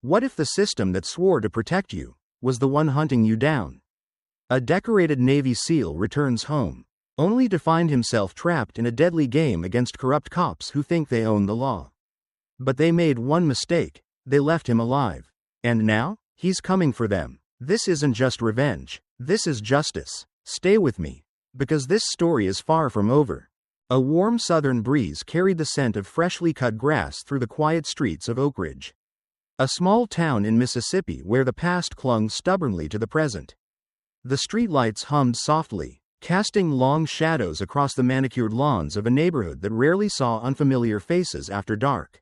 What if the system that swore to protect you was the one hunting you down? A decorated Navy SEAL returns home, only to find himself trapped in a deadly game against corrupt cops who think they own the law. But they made one mistake, they left him alive. And now, he's coming for them. This isn't just revenge, this is justice. Stay with me, because this story is far from over. A warm southern breeze carried the scent of freshly cut grass through the quiet streets of Oak Ridge, a small town in Mississippi where the past clung stubbornly to the present. The streetlights hummed softly, casting long shadows across the manicured lawns of a neighborhood that rarely saw unfamiliar faces after dark.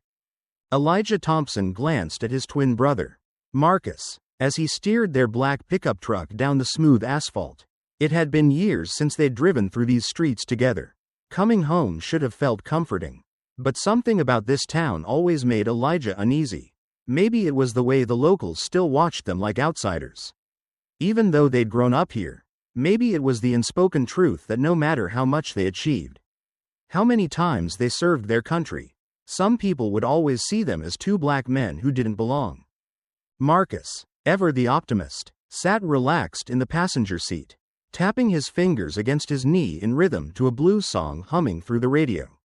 Elijah Thompson glanced at his twin brother, Marcus, as he steered their black pickup truck down the smooth asphalt. It had been years since they'd driven through these streets together. Coming home should have felt comforting. But something about this town always made Elijah uneasy. Maybe it was the way the locals still watched them like outsiders, even though they'd grown up here. Maybe it was the unspoken truth that no matter how much they achieved, how many times they served their country, some people would always see them as two black men who didn't belong. Marcus, ever the optimist, sat relaxed in the passenger seat, tapping his fingers against his knee in rhythm to a blues song humming through the radio.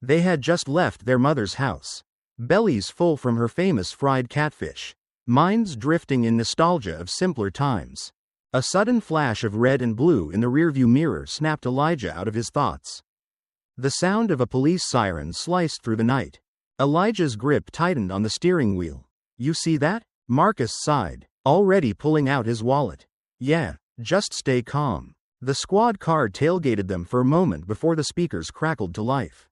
They had just left their mother's house, bellies full from her famous fried catfish, minds drifting in nostalgia of simpler times. A sudden flash of red and blue in the rearview mirror snapped Elijah out of his thoughts. The sound of a police siren sliced through the night. Elijah's grip tightened on the steering wheel. You see that? Marcus sighed, already pulling out his wallet. Yeah, just stay calm. The squad car tailgated them for a moment before the speakers crackled to life.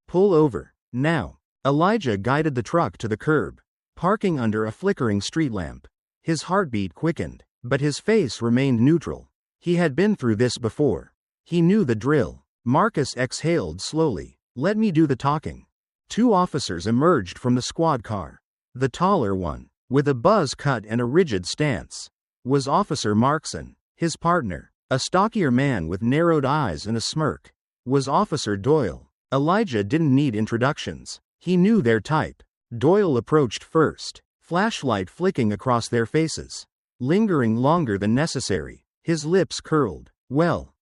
Pull over, now. Elijah guided the truck to the curb, parking under a flickering street lamp. His heartbeat quickened, but his face remained neutral. He had been through this before. He knew the drill. Marcus exhaled slowly. Let me do the talking. Two officers emerged from the squad car. The taller one, with a buzz cut and a rigid stance, was Officer Markson. His partner, a stockier man with narrowed eyes and a smirk, was Officer Doyle. Elijah didn't need introductions. He knew their type. Doyle approached first, flashlight flicking across their faces, lingering longer than necessary. His lips curled. Well,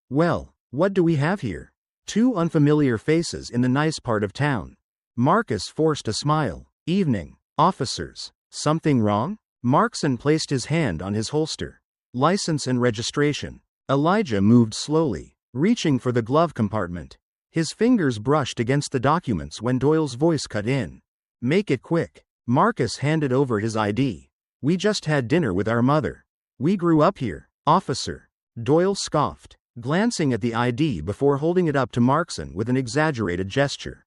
what do we have here? Two unfamiliar faces in the nice part of town. Marcus forced a smile. Evening, officers. Something wrong? Markson placed his hand on his holster. License and registration. Elijah moved slowly, reaching for the glove compartment. His fingers brushed against the documents when Doyle's voice cut in. Make it quick. Marcus handed over his ID. We just had dinner with our mother. We grew up here, officer. Doyle scoffed, glancing at the ID before holding it up to Markson with an exaggerated gesture.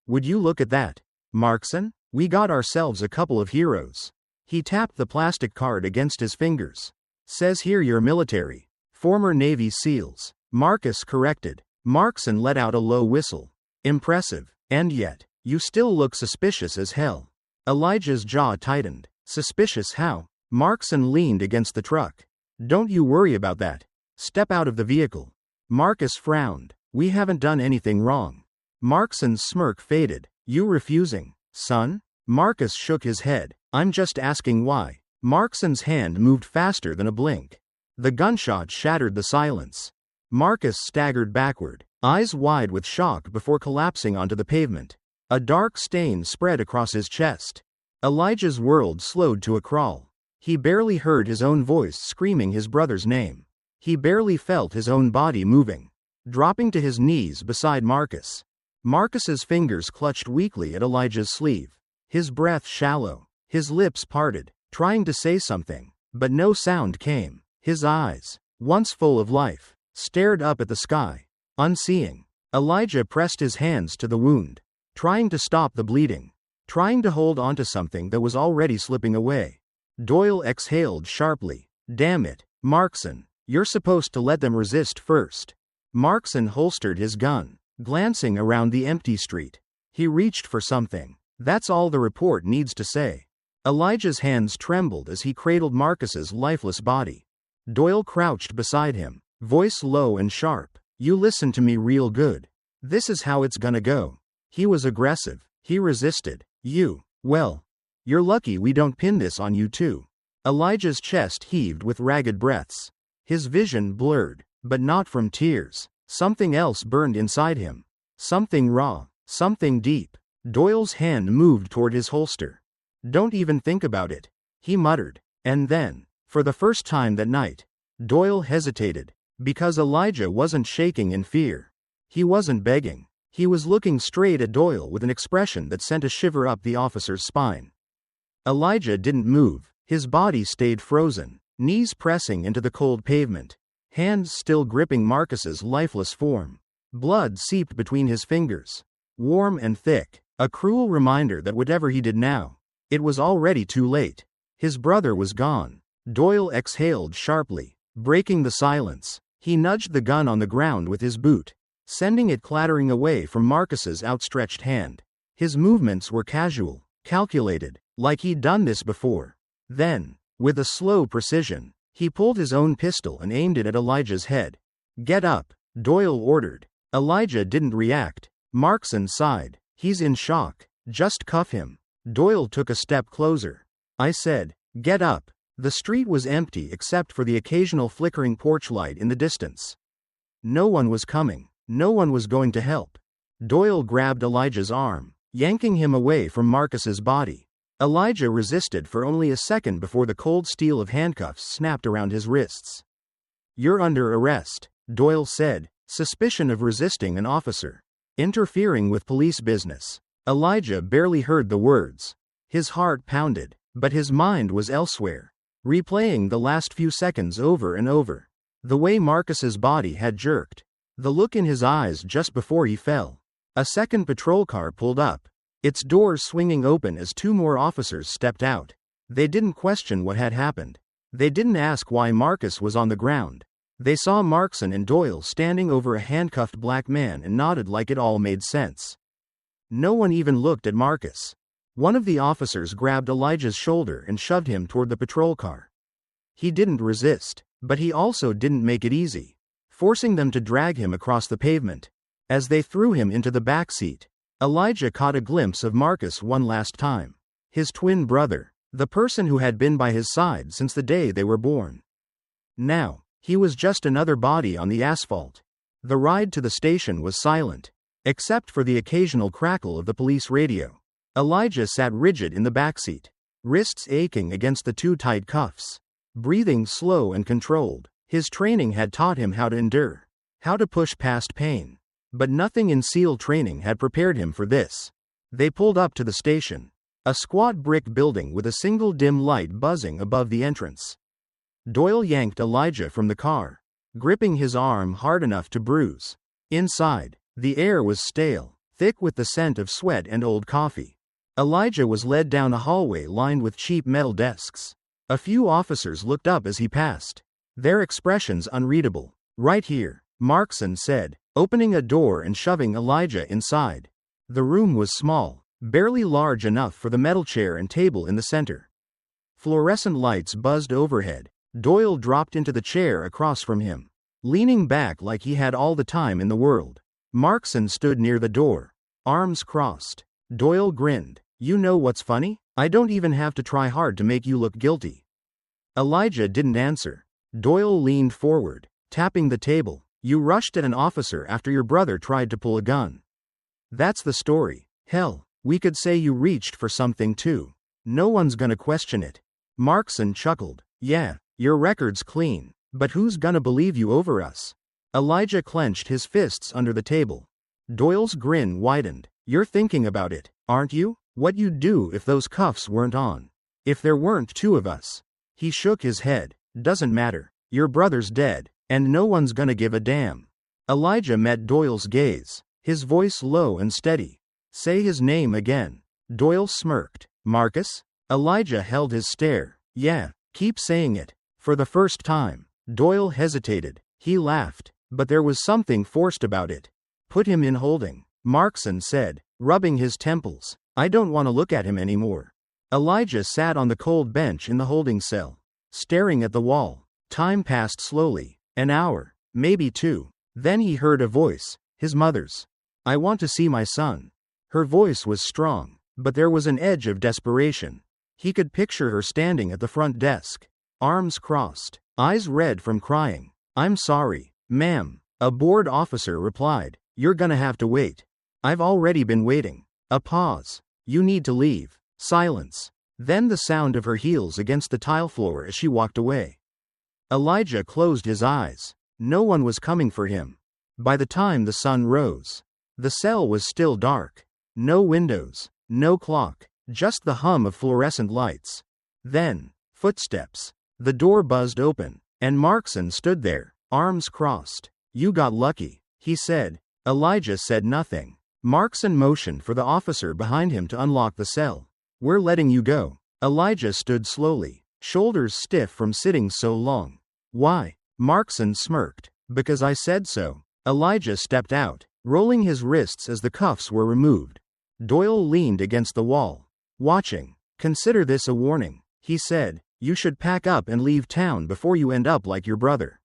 Would you look at that, Markson? We got ourselves a couple of heroes. He tapped the plastic card against his fingers. Says here you're military. Former Navy SEALs. Marcus corrected. Markson let out a low whistle. Impressive. And yet, you still look suspicious as hell. Elijah's jaw tightened. Suspicious how? Markson leaned against the truck. Don't you worry about that. Step out of the vehicle. Marcus frowned. We haven't done anything wrong. Markson's smirk faded. You refusing, son? Marcus shook his head. I'm just asking why. Markson's hand moved faster than a blink. The gunshot shattered the silence. Marcus staggered backward, eyes wide with shock before collapsing onto the pavement. A dark stain spread across his chest. Elijah's world slowed to a crawl. He barely heard his own voice screaming his brother's name. He barely felt his own body moving, dropping to his knees beside Marcus. Marcus's fingers clutched weakly at Elijah's sleeve. His breath shallow, his lips parted, trying to say something, but no sound came. His eyes, once full of life, stared up at the sky, unseeing. Elijah pressed his hands to the wound, trying to stop the bleeding, trying to hold onto something that was already slipping away. Doyle exhaled sharply. Damn it, Markson, you're supposed to let them resist first. Markson holstered his gun, glancing around the empty street. He reached for something. That's all the report needs to say. Elijah's hands trembled as he cradled Marcus's lifeless body. Doyle crouched beside him, voice low and sharp. You listen to me real good. This is how it's gonna go. He was aggressive. He resisted. You, well, You're lucky we don't pin this on you too. Elijah's chest heaved with ragged breaths. His vision blurred, but not from tears. Something else burned inside him. Something raw, something deep. Doyle's hand moved toward his holster. Don't even think about it, he muttered. And then, for the first time that night, Doyle hesitated, because Elijah wasn't shaking in fear. He wasn't begging. He was looking straight at Doyle with an expression that sent a shiver up the officer's spine. Elijah didn't move. His body stayed frozen, knees pressing into the cold pavement, hands still gripping Marcus's lifeless form. Blood seeped between his fingers, warm and thick, a cruel reminder that whatever he did now, it was already too late. His brother was gone. Doyle exhaled sharply, breaking the silence. He nudged the gun on the ground with his boot, sending it clattering away from Marcus's outstretched hand. His movements were casual, calculated, like he'd done this before. Then, with a slow precision, he pulled his own pistol and aimed it at Elijah's head. Get up, Doyle ordered. Elijah didn't react. Markson sighed. He's in shock. Just cuff him. Doyle took a step closer. I said, get up. The street was empty except for the occasional flickering porch light in the distance. No one was coming. No one was going to help. Doyle grabbed Elijah's arm, yanking him away from Marcus's body. Elijah resisted for only a second before the cold steel of handcuffs snapped around his wrists. You're under arrest, Doyle said, suspicion of resisting an officer, interfering with police business. Elijah barely heard the words. His heart pounded, but his mind was elsewhere, replaying the last few seconds over and over. The way Marcus's body had jerked, the look in his eyes just before he fell. A second patrol car pulled up, its doors swinging open as two more officers stepped out. They didn't question what had happened. They didn't ask why Marcus was on the ground. They saw Markson and Doyle standing over a handcuffed black man and nodded like it all made sense. No one even looked at Marcus. One of the officers grabbed Elijah's shoulder and shoved him toward the patrol car. He didn't resist, but he also didn't make it easy, forcing them to drag him across the pavement. As they threw him into the back seat, Elijah caught a glimpse of Marcus one last time. His twin brother, the person who had been by his side since the day they were born. Now, he was just another body on the asphalt. The ride to the station was silent, except for the occasional crackle of the police radio. Elijah sat rigid in the backseat, wrists aching against the too tight cuffs, breathing slow and controlled. His training had taught him how to endure, how to push past pain. But nothing in SEAL training had prepared him for this. They pulled up to the station, a squat brick building with a single dim light buzzing above the entrance. Doyle yanked Elijah from the car, gripping his arm hard enough to bruise. Inside, the air was stale, thick with the scent of sweat and old coffee. Elijah was led down a hallway lined with cheap metal desks. A few officers looked up as he passed, their expressions unreadable. Right here, Markson said, opening a door and shoving Elijah inside. The room was small, barely large enough for the metal chair and table in the center. Fluorescent lights buzzed overhead. Doyle dropped into the chair across from him, leaning back like he had all the time in the world. Markson stood near the door, arms crossed. Doyle grinned. You know what's funny? I don't even have to try hard to make you look guilty. Elijah didn't answer. Doyle leaned forward, tapping the table. You rushed at an officer after your brother tried to pull a gun. That's the story. Hell, we could say you reached for something too. No one's gonna question it. Markson chuckled. Yeah, your record's clean, but who's gonna believe you over us? Elijah clenched his fists under the table. Doyle's grin widened. You're thinking about it, aren't you? What you'd do if those cuffs weren't on. If there weren't two of us. He shook his head. Doesn't matter. Your brother's dead, and no one's gonna give a damn. Elijah met Doyle's gaze, his voice low and steady. Say his name again. Doyle smirked. Marcus? Elijah held his stare. Yeah, keep saying it. For the first time. Doyle hesitated. He laughed, but there was something forced about it. Put him in holding, Markson said, rubbing his temples. I don't want to look at him anymore. Elijah sat on the cold bench in the holding cell, staring at the wall. Time passed slowly. An hour, maybe two. Then he heard a voice, his mother's. I want to see my son. Her voice was strong, but there was an edge of desperation. He could picture her standing at the front desk, arms crossed, eyes red from crying. "I'm sorry, ma'am," a bored officer replied. "You're gonna have to wait." "I've already been waiting." A pause. "You need to leave." Silence. Then the sound of her heels against the tile floor as she walked away. Elijah closed his eyes. No one was coming for him. By the time the sun rose, the cell was still dark. No windows, no clock, just the hum of fluorescent lights. Then, footsteps. The door buzzed open, and Markson stood there, arms crossed. "You got lucky," he said. Elijah said nothing. Markson motioned for the officer behind him to unlock the cell. "We're letting you go." Elijah stood slowly, shoulders stiff from sitting so long. "Why?" Markson smirked. "Because I said so." Elijah stepped out, rolling his wrists as the cuffs were removed. Doyle leaned against the wall, watching. "Consider this a warning," he said. "You should pack up and leave town before you end up like your brother."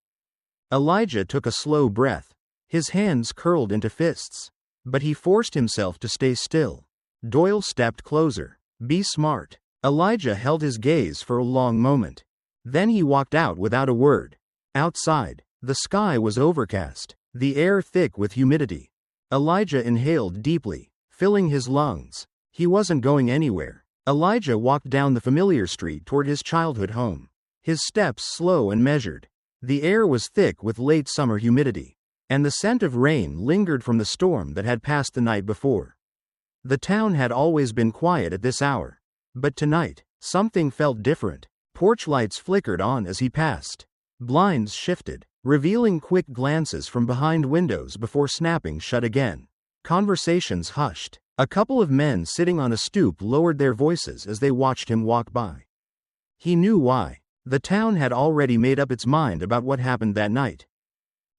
Elijah took a slow breath. His hands curled into fists. But he forced himself to stay still. Doyle stepped closer. "Be smart." Elijah held his gaze for a long moment. Then he walked out without a word. Outside, the sky was overcast, the air thick with humidity. Elijah inhaled deeply, filling his lungs. He wasn't going anywhere. Elijah walked down the familiar street toward his childhood home. His steps slow and measured. The air was thick with late summer humidity, and the scent of rain lingered from the storm that had passed the night before. The town had always been quiet at this hour, but tonight, something felt different. Porch lights flickered on as he passed. Blinds shifted, revealing quick glances from behind windows before snapping shut again. Conversations hushed. A couple of men sitting on a stoop lowered their voices as they watched him walk by. He knew why. The town had already made up its mind about what happened that night.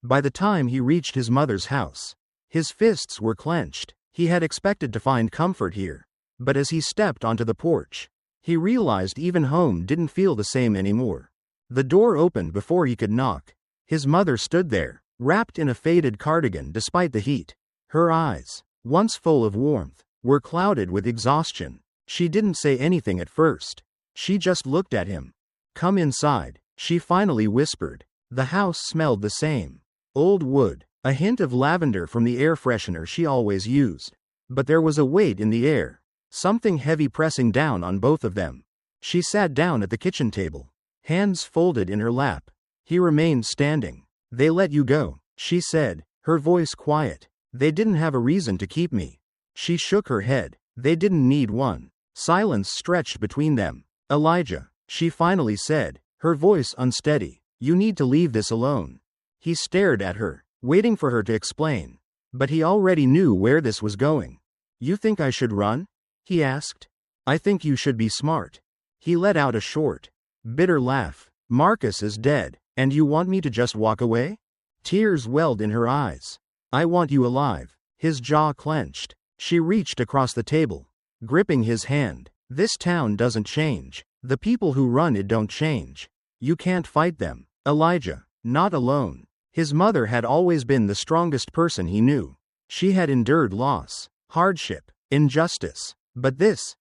By the time he reached his mother's house, his fists were clenched. He had expected to find comfort here, but as he stepped onto the porch, he realized even home didn't feel the same anymore. The door opened before he could knock. His mother stood there, wrapped in a faded cardigan despite the heat. Her eyes, once full of warmth, were clouded with exhaustion. She didn't say anything at first. She just looked at him. "Come inside," she finally whispered. The house smelled the same. Old wood, a hint of lavender from the air freshener she always used. But there was a weight in the air, something heavy pressing down on both of them. She sat down at the kitchen table, hands folded in her lap. He remained standing. "They let you go," she said, her voice quiet. "They didn't have a reason to keep me." She shook her head. "They didn't need one." Silence stretched between them. "Elijah," she finally said, her voice unsteady, "you need to leave this alone." He stared at her, waiting for her to explain. But he already knew where this was going. "You think I should run?" he asked. "I think you should be smart." He let out a short, bitter laugh. "Marcus is dead, and you want me to just walk away?" Tears welled in her eyes. "I want you alive." His jaw clenched. She reached across the table, gripping his hand. "This town doesn't change. The people who run it don't change. You can't fight them, Elijah, not alone." His mother had always been the strongest person he knew. She had endured loss, hardship, injustice. But this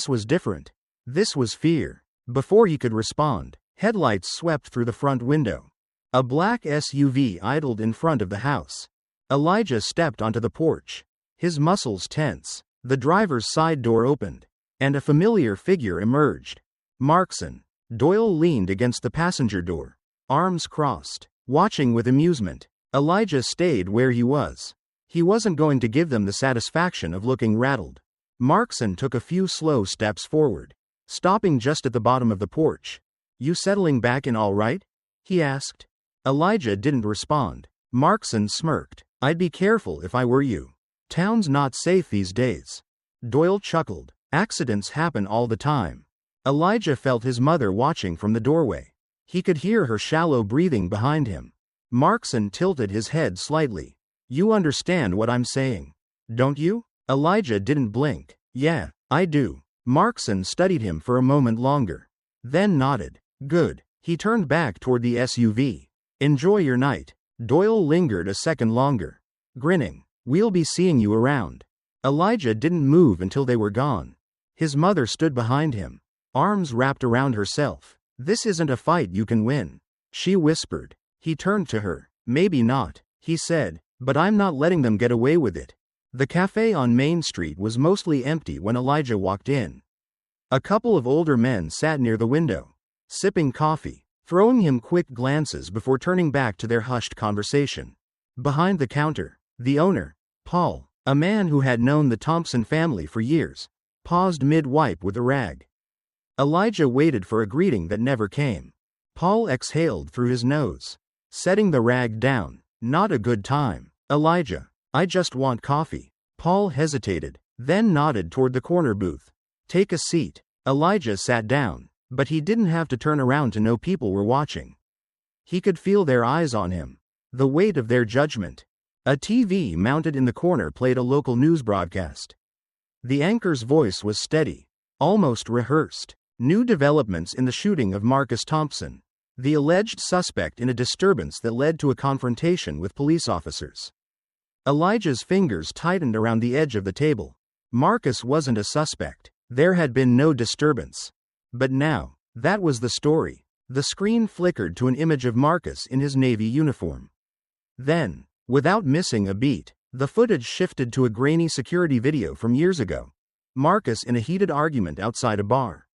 was different. This was fear. Before he could respond, headlights swept through the front window. A black SUV idled in front of the house. Elijah stepped onto the porch, his muscles tense. The driver's side door opened, and a familiar figure emerged. Markson. Doyle leaned against the passenger door, arms crossed, watching with amusement. Elijah stayed where he was. He wasn't going to give them the satisfaction of looking rattled. Markson took a few slow steps forward, stopping just at the bottom of the porch. "You settling back in all right?" he asked. Elijah didn't respond. Markson smirked. "I'd be careful if I were you. Town's not safe these days." Doyle chuckled. "Accidents happen all the time." Elijah felt his mother watching from the doorway. He could hear her shallow breathing behind him. Markson tilted his head slightly. "You understand what I'm saying, don't you?" Elijah didn't blink. "Yeah, I do." Markson studied him for a moment longer, then nodded. "Good." He turned back toward the SUV. "Enjoy your night." Doyle lingered a second longer, grinning. "We'll be seeing you around." Elijah didn't move until they were gone. His mother stood behind him, arms wrapped around herself. "This isn't a fight you can win," she whispered. He turned to her. "Maybe not," he said, "but I'm not letting them get away with it." The cafe on Main Street was mostly empty when Elijah walked in. A couple of older men sat near the window, sipping coffee, throwing him quick glances before turning back to their hushed conversation. Behind the counter, the owner, Paul, a man who had known the Thompson family for years, paused mid-wipe with a rag. Elijah waited for a greeting that never came. Paul exhaled through his nose, setting the rag down. "Not a good time, Elijah. I just want coffee." Paul hesitated, then nodded toward the corner booth. "Take a seat." Elijah sat down, but he didn't have to turn around to know people were watching. He could feel their eyes on him, the weight of their judgment. A TV mounted in the corner played a local news broadcast. The anchor's voice was steady, almost rehearsed. New developments in the shooting of Marcus Thompson, the alleged suspect in a disturbance that led to a confrontation with police officers. Elijah's fingers tightened around the edge of the table. Marcus wasn't a suspect. There had been no disturbance. But now, that was the story. The screen flickered to an image of Marcus in his Navy uniform. Then, without missing a beat, the footage shifted to a grainy security video from years ago. Marcus in a heated argument outside a bar.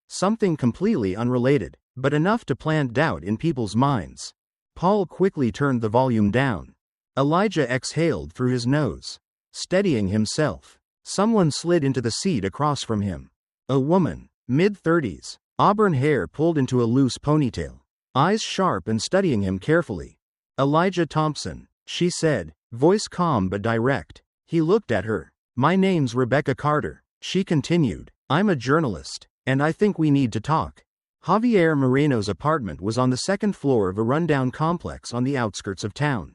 Something completely unrelated, but enough to plant doubt in people's minds. Paul quickly turned the volume down. Elijah exhaled through his nose, steadying himself. Someone slid into the seat across from him. A woman, mid-30s, auburn hair pulled into a loose ponytail, eyes sharp and studying him carefully. "Elijah Thompson," she said, voice calm but direct. He looked at her. "My name's Rebecca Carter," she continued. "I'm a journalist, and I think we need to talk." Javier Moreno's apartment was on the second floor of a rundown complex on the outskirts of town.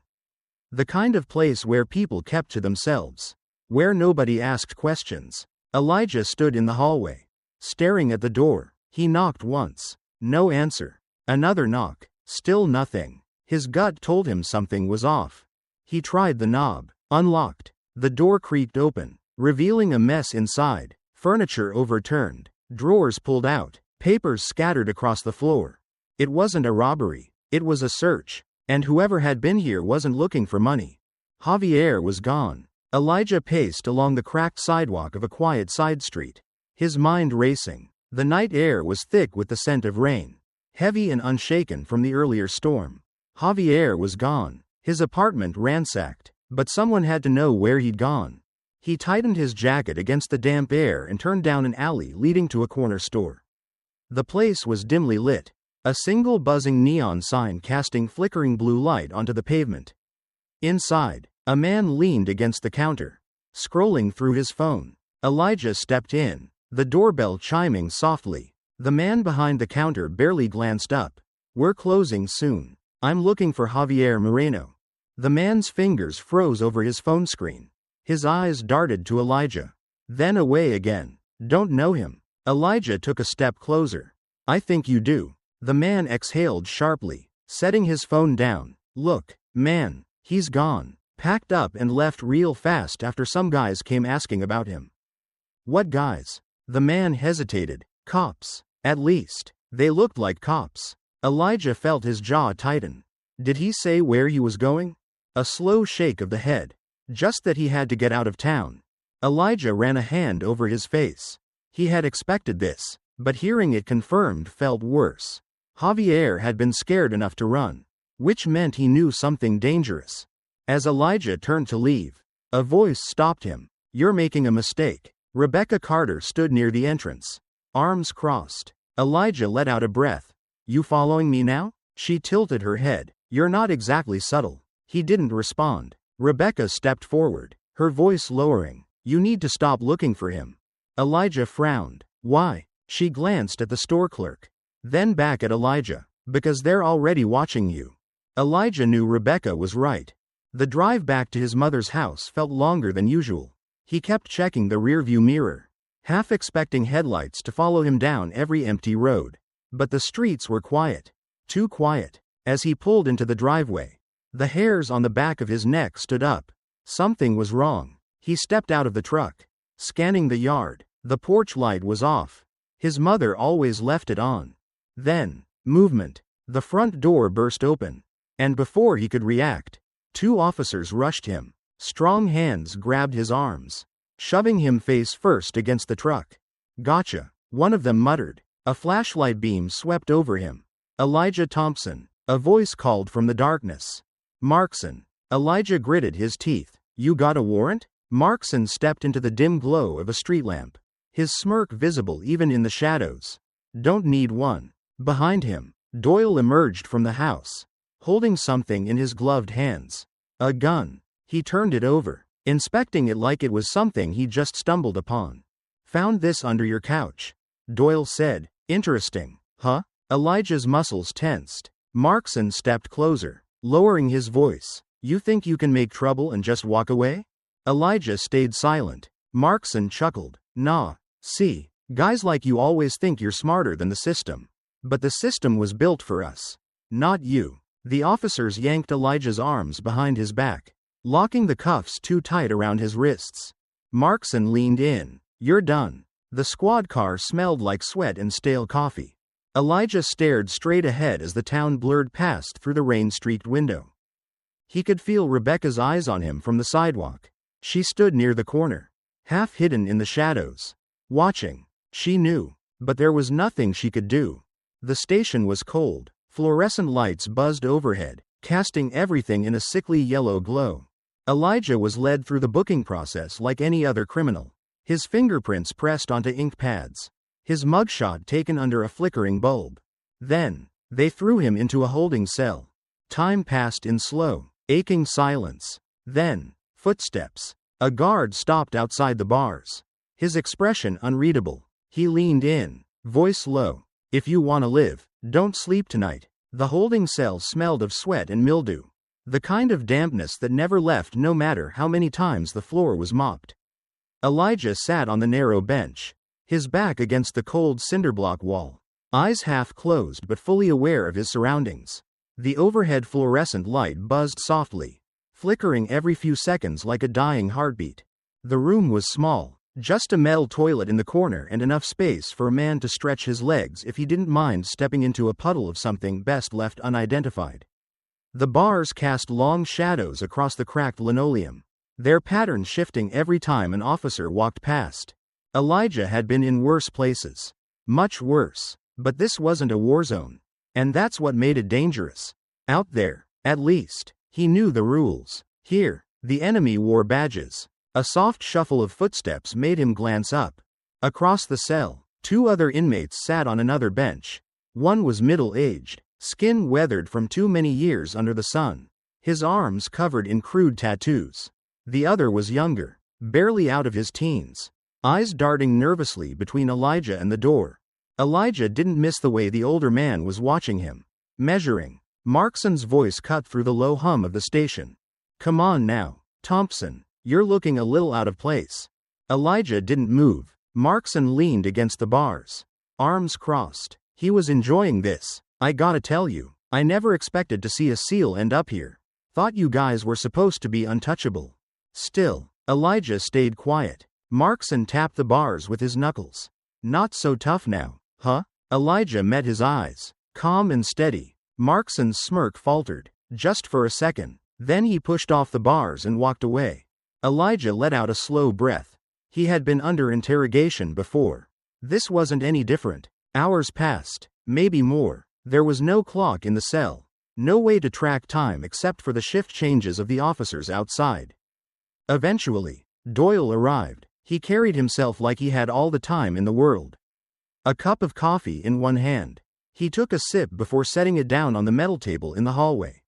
The kind of place where people kept to themselves, where nobody asked questions. Elijah stood in the hallway, staring at the door. He knocked once. No answer. Another knock. Still nothing. His gut told him something was off. He tried the knob. Unlocked. The door creaked open, revealing a mess inside. Furniture overturned. Drawers pulled out. Papers scattered across the floor. It wasn't a robbery. It was a search. And whoever had been here wasn't looking for money. Javier was gone. Elijah paced along the cracked sidewalk of a quiet side street, his mind racing. The night air was thick with the scent of rain, heavy and unshaken from the earlier storm. Javier was gone, his apartment ransacked, but someone had to know where he'd gone. He tightened his jacket against the damp air and turned down an alley leading to a corner store. The place was dimly lit, a single buzzing neon sign casting flickering blue light onto the pavement. Inside, a man leaned against the counter, scrolling through his phone. Elijah stepped in, the doorbell chiming softly. The man behind the counter barely glanced up. "We're closing soon. I'm looking for Javier Moreno." The man's fingers froze over his phone screen. His eyes darted to Elijah, then away again. "Don't know him." Elijah took a step closer. "I think you do." The man exhaled sharply, setting his phone down. "Look, man, he's gone. Packed up and left real fast after some guys came asking about him." "What guys?" The man hesitated. "Cops. At least, they looked like cops." Elijah felt his jaw tighten. Did he say where he was going? A slow shake of the head. Just that he had to get out of town. Elijah ran a hand over his face. He had expected this, but hearing it confirmed felt worse. Javier had been scared enough to run, which meant he knew something dangerous. As Elijah turned to leave, a voice stopped him. "You're making a mistake." Rebecca Carter stood near the entrance, arms crossed. Elijah let out a breath. "You following me now?" She tilted her head. "You're not exactly subtle." He didn't respond. Rebecca stepped forward, her voice lowering. "You need to stop looking for him." Elijah frowned. "Why?" She glanced at the store clerk, then back at Elijah. "Because they're already watching you." Elijah knew Rebecca was right. The drive back to his mother's house felt longer than usual. He kept checking the rearview mirror, half expecting headlights to follow him down every empty road. But the streets were quiet. Too quiet. As he pulled into the driveway, the hairs on the back of his neck stood up. Something was wrong. He stepped out of the truck, scanning the yard. The porch light was off. His mother always left it on. Then, movement. The front door burst open. And before he could react, 2 officers rushed him. Strong hands grabbed his arms, shoving him face first against the truck. "Gotcha," one of them muttered. A flashlight beam swept over him. "Elijah Thompson," a voice called from the darkness. "Markson." Elijah gritted his teeth. "You got a warrant?" Markson stepped into the dim glow of a street lamp, his smirk visible even in the shadows. "Don't need one." Behind him, Doyle emerged from the house, holding something in his gloved hands. A gun. He turned it over, inspecting it like it was something he just stumbled upon. "Found this under your couch," Doyle said. "Interesting, huh?" Elijah's muscles tensed. Markson stepped closer, lowering his voice. "You think you can make trouble and just walk away?" Elijah stayed silent. Markson chuckled. "Nah, see, guys like you always think you're smarter than the system. But the system was built for us, not you." The officers yanked Elijah's arms behind his back, locking the cuffs too tight around his wrists. Markson leaned in. "You're done." The squad car smelled like sweat and stale coffee. Elijah stared straight ahead as the town blurred past through the rain-streaked window. He could feel Rebecca's eyes on him from the sidewalk. She stood near the corner, half hidden in the shadows, watching. She knew, but there was nothing she could do. The station was cold. Fluorescent lights buzzed overhead, casting everything in a sickly yellow glow. Elijah was led through the booking process like any other criminal, his fingerprints pressed onto ink pads, his mugshot taken under a flickering bulb. Then, they threw him into a holding cell. Time passed in slow, aching silence. Then, footsteps. A guard stopped outside the bars, his expression unreadable. He leaned in, voice low. "If you want to live, don't sleep tonight." The holding cell smelled of sweat and mildew, the kind of dampness that never left no matter how many times the floor was mopped. Elijah sat on the narrow bench, his back against the cold cinderblock wall, eyes half closed but fully aware of his surroundings. The overhead fluorescent light buzzed softly, flickering every few seconds like a dying heartbeat. The room was small. Just a metal toilet in the corner and enough space for a man to stretch his legs if he didn't mind stepping into a puddle of something best left unidentified. The bars cast long shadows across the cracked linoleum, their pattern shifting every time an officer walked past. Elijah had been in worse places. Much worse. But this wasn't a war zone. And that's what made it dangerous. Out there, at least, he knew the rules. Here, the enemy wore badges. A soft shuffle of footsteps made him glance up. Across the cell, 2 other inmates sat on another bench. One was middle-aged, skin weathered from too many years under the sun, his arms covered in crude tattoos. The other was younger, barely out of his teens, eyes darting nervously between Elijah and the door. Elijah didn't miss the way the older man was watching him, measuring. Markson's voice cut through the low hum of the station. "Come on now, Thompson. You're looking a little out of place." Elijah didn't move. Markson leaned against the bars, arms crossed. He was enjoying this. "I gotta tell you, I never expected to see a SEAL end up here. Thought you guys were supposed to be untouchable." Still, Elijah stayed quiet. Markson tapped the bars with his knuckles. "Not so tough now, huh?" Elijah met his eyes, calm and steady. Markson's smirk faltered, just for a second. Then he pushed off the bars and walked away. Elijah let out a slow breath. He had been under interrogation before. This wasn't any different. Hours passed, maybe more. There was no clock in the cell, no way to track time except for the shift changes of the officers outside. Eventually, Doyle arrived. He carried himself like he had all the time in the world. A cup of coffee in one hand. He took a sip before setting it down on the metal table in the hallway.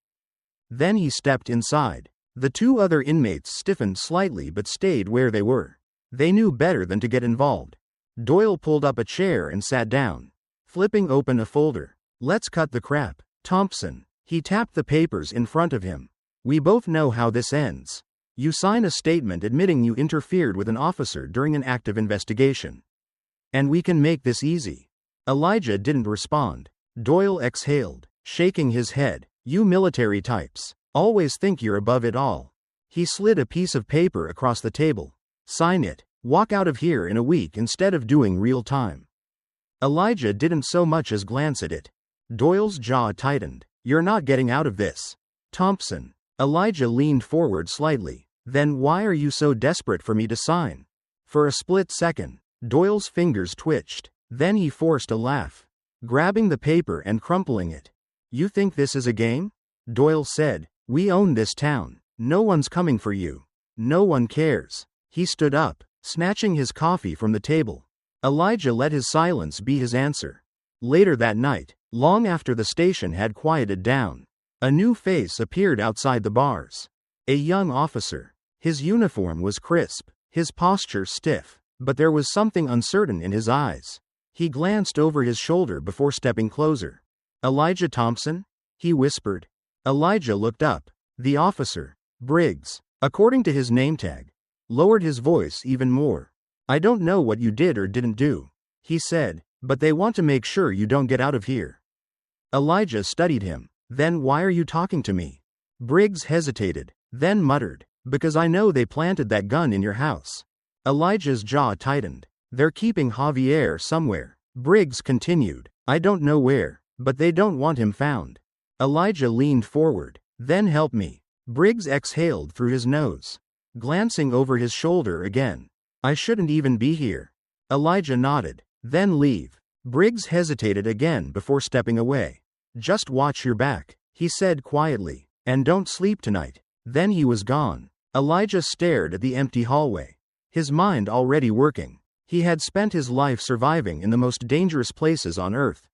Then he stepped inside. The 2 other inmates stiffened slightly but stayed where they were. They knew better than to get involved. Doyle pulled up a chair and sat down, flipping open a folder. "Let's cut the crap, Thompson." He tapped the papers in front of him. "We both know how this ends. You sign a statement admitting you interfered with an officer during an active investigation. And we can make this easy." Elijah didn't respond. Doyle exhaled, shaking his head. "You military types always think you're above it all." He slid a piece of paper across the table. "Sign it. Walk out of here in a week instead of doing real time." Elijah didn't so much as glance at it. Doyle's jaw tightened. You're not getting out of this, Thompson. Elijah leaned forward slightly. Then why are you so desperate for me to sign? For a split second, Doyle's fingers twitched. Then he forced a laugh, grabbing the paper and crumpling it. You think this is a game? Doyle said. We own this town. No one's coming for you. No one cares. He stood up, snatching his coffee from the table. Elijah let his silence be his answer. Later that night, long after the station had quieted down, a new face appeared outside the bars. A young officer. His uniform was crisp, his posture stiff, but there was something uncertain in his eyes. He glanced over his shoulder before stepping closer. Elijah Thompson? He whispered. Elijah looked up. The officer, Briggs, according to his name tag, lowered his voice even more. I don't know what you did or didn't do, he said, but they want to make sure you don't get out of here. Elijah studied him. Then why are you talking to me? Briggs hesitated, then muttered, because I know they planted that gun in your house. Elijah's jaw tightened. They're keeping Javier somewhere. Briggs continued. I don't know where, but they don't want him found. Elijah leaned forward. Then help me. Briggs exhaled through his nose, glancing over his shoulder again. I shouldn't even be here. Elijah nodded. Then leave. Briggs hesitated again before stepping away. Just watch your back, he said quietly, and don't sleep tonight. Then he was gone. Elijah stared at the empty hallway, his mind already working. He had spent his life surviving in the most dangerous places on earth.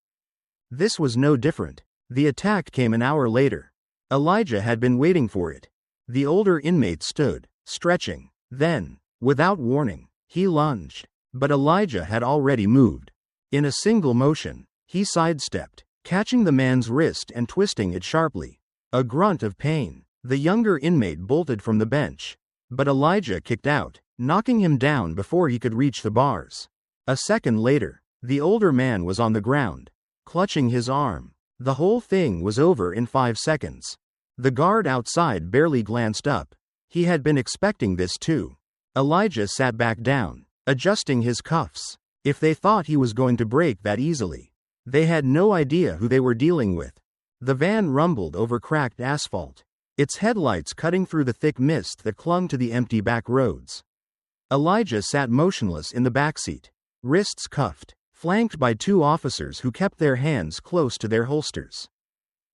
This was no different. The attack came an hour later. Elijah had been waiting for it. The older inmate stood, stretching. Then, without warning, he lunged. But Elijah had already moved. In a single motion, he sidestepped, catching the man's wrist and twisting it sharply. A grunt of pain. The younger inmate bolted from the bench. But Elijah kicked out, knocking him down before he could reach the bars. A second later, the older man was on the ground, clutching his arm. The whole thing was over in 5 seconds. The guard outside barely glanced up. He had been expecting this too. Elijah sat back down, adjusting his cuffs. If they thought he was going to break that easily, they had no idea who they were dealing with. The van rumbled over cracked asphalt, its headlights cutting through the thick mist that clung to the empty back roads. Elijah sat motionless in the backseat, wrists cuffed, flanked by 2 officers who kept their hands close to their holsters.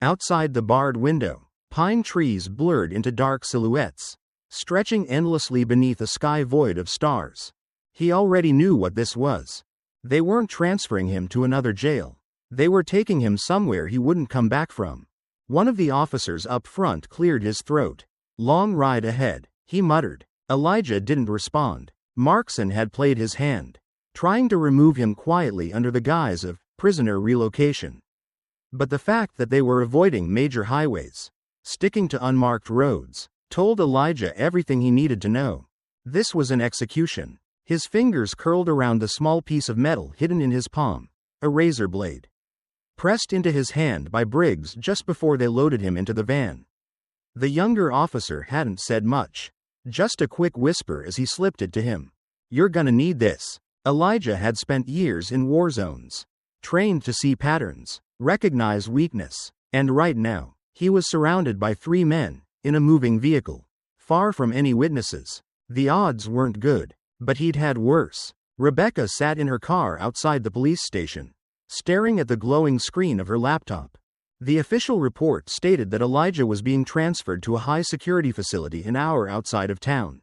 Outside the barred window, pine trees blurred into dark silhouettes, stretching endlessly beneath a sky void of stars. He already knew what this was. They weren't transferring him to another jail. They were taking him somewhere he wouldn't come back from. One of the officers up front cleared his throat. Long ride ahead, he muttered. Elijah didn't respond. Markson had played his hand, trying to remove him quietly under the guise of prisoner relocation. But the fact that they were avoiding major highways, sticking to unmarked roads, told Elijah everything he needed to know. This was an execution. His fingers curled around the small piece of metal hidden in his palm, a razor blade, pressed into his hand by Briggs just before they loaded him into the van. The younger officer hadn't said much, just a quick whisper as he slipped it to him. You're gonna need this. Elijah had spent years in war zones, trained to see patterns, recognize weakness, and right now, he was surrounded by 3 men, in a moving vehicle, far from any witnesses. The odds weren't good, but he'd had worse. Rebecca sat in her car outside the police station, staring at the glowing screen of her laptop. The official report stated that Elijah was being transferred to a high-security facility an hour outside of town.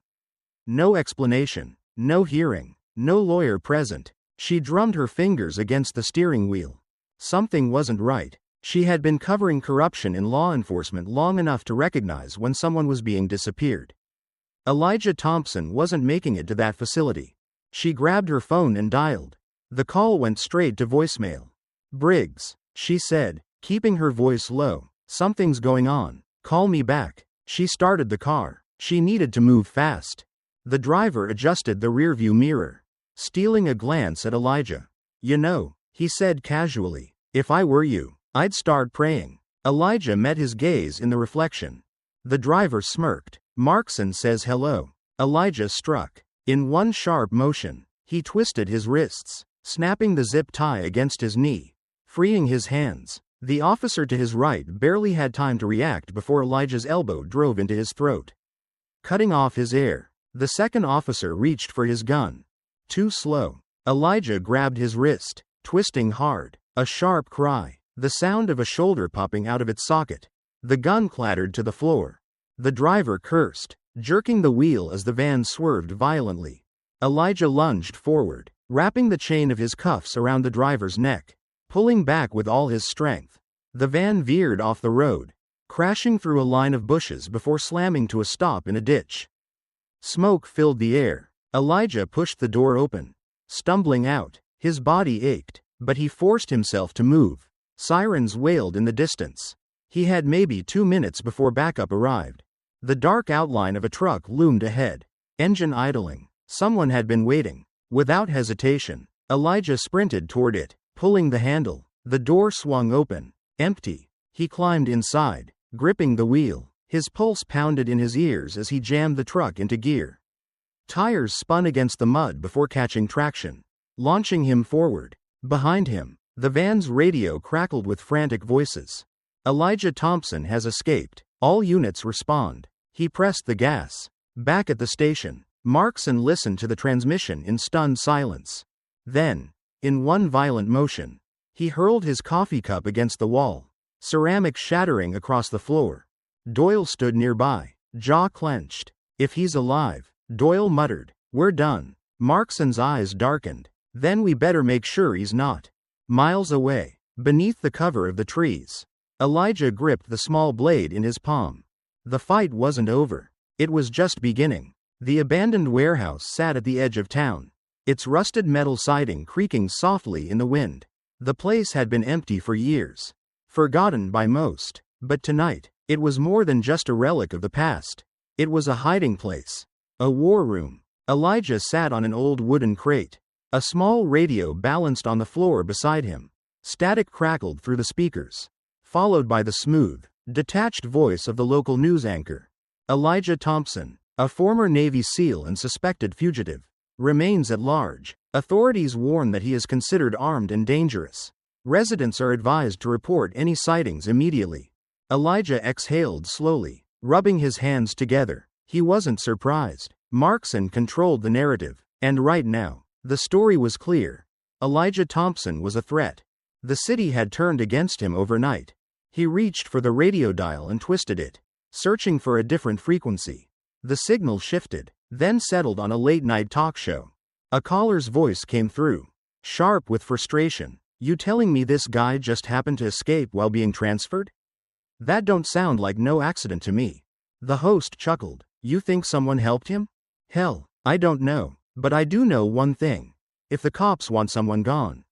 No explanation, no hearing, no lawyer present. She drummed her fingers against the steering wheel. Something wasn't right. She had been covering corruption in law enforcement long enough to recognize when someone was being disappeared. Elijah Thompson wasn't making it to that facility. She grabbed her phone and dialed. The call went straight to voicemail. Briggs, she said, keeping her voice low. Something's going on. Call me back. She started the car. She needed to move fast. The driver adjusted the rearview mirror, stealing a glance at Elijah. You know, he said casually, if I were you, I'd start praying. Elijah met his gaze in the reflection. The driver smirked. Markson says hello. Elijah struck. In one sharp motion, he twisted his wrists. snapping the zip tie against his knee, freeing his hands. The officer to his right barely had time to react before Elijah's elbow drove into his throat, cutting off his air. The second officer reached for his gun. Too slow. Elijah grabbed his wrist, twisting hard. A sharp cry, the sound of a shoulder popping out of its socket. The gun clattered to the floor. The driver cursed, jerking the wheel as the van swerved violently. Elijah lunged forward, wrapping the chain of his cuffs around the driver's neck, pulling back with all his strength. The van veered off the road, crashing through a line of bushes before slamming to a stop in a ditch. Smoke filled the air. Elijah pushed the door open, stumbling out. His body ached, but he forced himself to move. Sirens wailed in the distance. He had maybe 2 minutes before backup arrived. The dark outline of a truck loomed ahead, engine idling. Someone had been waiting. Without hesitation, Elijah sprinted toward it, pulling the handle. The door swung open, empty. He climbed inside, gripping the wheel. His pulse pounded in his ears as he jammed the truck into gear. Tires spun against the mud before catching traction, launching him forward. Behind him, the van's radio crackled with frantic voices. Elijah Thompson has escaped. All units respond. He pressed the gas. Back at the station, Markson listened to the transmission in stunned silence. Then, in one violent motion, he hurled his coffee cup against the wall, ceramic shattering across the floor. Doyle stood nearby, jaw clenched. "If he's alive," Doyle muttered. "We're done." Markson's eyes darkened. "Then we better make sure he's not." Miles away, beneath the cover of the trees, Elijah gripped the small blade in his palm. The fight wasn't over. It was just beginning. The abandoned warehouse sat at the edge of town, its rusted metal siding creaking softly in the wind. The place had been empty for years, forgotten by most. But tonight, it was more than just a relic of the past. It was a hiding place, a war room. Elijah sat on an old wooden crate. A small radio balanced on the floor beside him. Static crackled through the speakers, followed by the smooth, detached voice of the local news anchor. Elijah Thompson, a former Navy SEAL and suspected fugitive, remains at large. Authorities warn that he is considered armed and dangerous. Residents are advised to report any sightings immediately. Elijah exhaled slowly, rubbing his hands together. He wasn't surprised. Markson controlled the narrative, and right now, the story was clear. Elijah Thompson was a threat. The city had turned against him overnight. He reached for the radio dial and twisted it, searching for a different frequency. The signal shifted, then settled on a late-night talk show. A caller's voice came through, sharp with frustration. "You telling me this guy just happened to escape while being transferred? That don't sound like no accident to me." The host chuckled. "You think someone helped him? Hell, I don't know. But I do know one thing. If the cops want someone gone,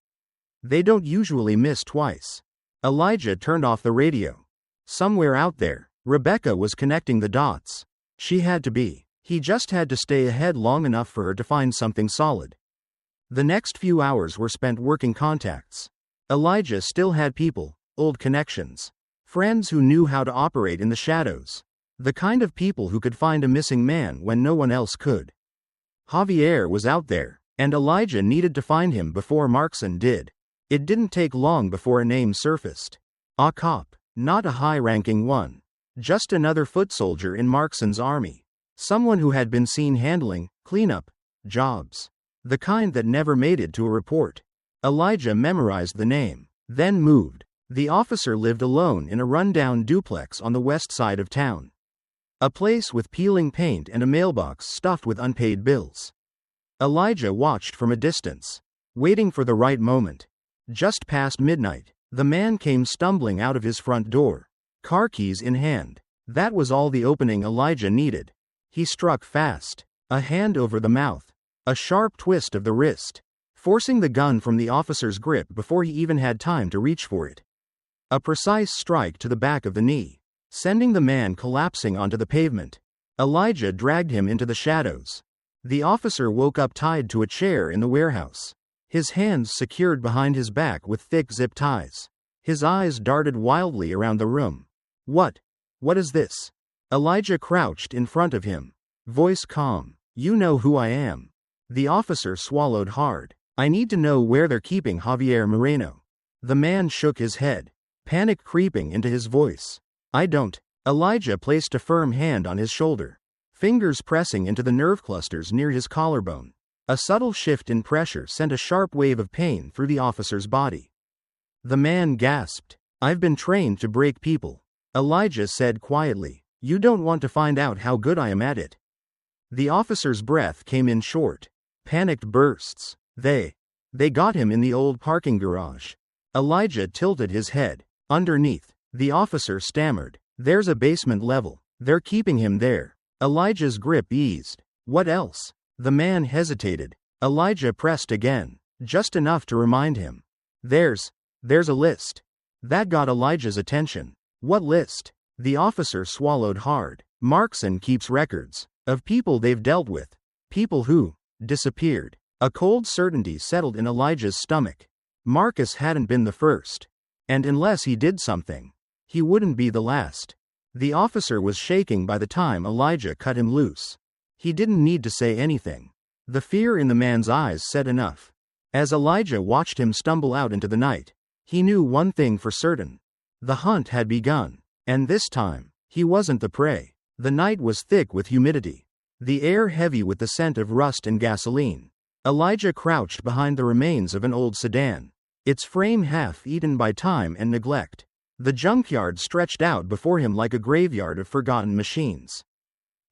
they don't usually miss twice." Elijah turned off the radio. Somewhere out there, Rebecca was connecting the dots. She had to be. He just had to stay ahead long enough for her to find something solid. The next few hours were spent working contacts. Elijah still had people, old connections, friends who knew how to operate in the shadows. The kind of people who could find a missing man when no one else could. Javier was out there, and Elijah needed to find him before Markson did. It didn't take long before a name surfaced. A cop, not a high-ranking one. Just another foot soldier in Markson's army. Someone who had been seen handling cleanup jobs. The kind that never made it to a report. Elijah memorized the name, then moved. The officer lived alone in a rundown duplex on the west side of town. A place with peeling paint and a mailbox stuffed with unpaid bills. Elijah watched from a distance, waiting for the right moment. Just past midnight, the man came stumbling out of his front door, car keys in hand. That was all the opening Elijah needed. He struck fast, a hand over the mouth, a sharp twist of the wrist, forcing the gun from the officer's grip before he even had time to reach for it. A precise strike to the back of the knee, sending the man collapsing onto the pavement. Elijah dragged him into the shadows. The officer woke up tied to a chair in the warehouse, his hands secured behind his back with thick zip ties. His eyes darted wildly around the room. What is this?" Elijah crouched in front of him, voice calm. "You know who I am." The officer swallowed hard. I need to know where they're keeping Javier Moreno. The man shook his head, panic creeping into his voice. I don't. Elijah placed a firm hand on his shoulder, fingers pressing into the nerve clusters near his collarbone. A subtle shift in pressure sent a sharp wave of pain through the officer's body. The man gasped. I've been trained to break people, Elijah said quietly. You don't want to find out how good I am at it. The officer's breath came in short, panicked bursts. They got him in the old parking garage. Elijah tilted his head. Underneath, the officer stammered. There's a basement level. They're keeping him there. Elijah's grip eased. What else? The man hesitated. Elijah pressed again, just enough to remind him. There's a list. That got Elijah's attention. What list? The officer swallowed hard. Markson keeps records of people they've dealt with. People who disappeared. A cold certainty settled in Elijah's stomach. Marcus hadn't been the first. And unless he did something, he wouldn't be the last. The officer was shaking by the time Elijah cut him loose. He didn't need to say anything. The fear in the man's eyes said enough. As Elijah watched him stumble out into the night, he knew one thing for certain. The hunt had begun. And this time, he wasn't the prey. The night was thick with humidity, the air heavy with the scent of rust and gasoline. Elijah crouched behind the remains of an old sedan, its frame half-eaten by time and neglect. The junkyard stretched out before him like a graveyard of forgotten machines.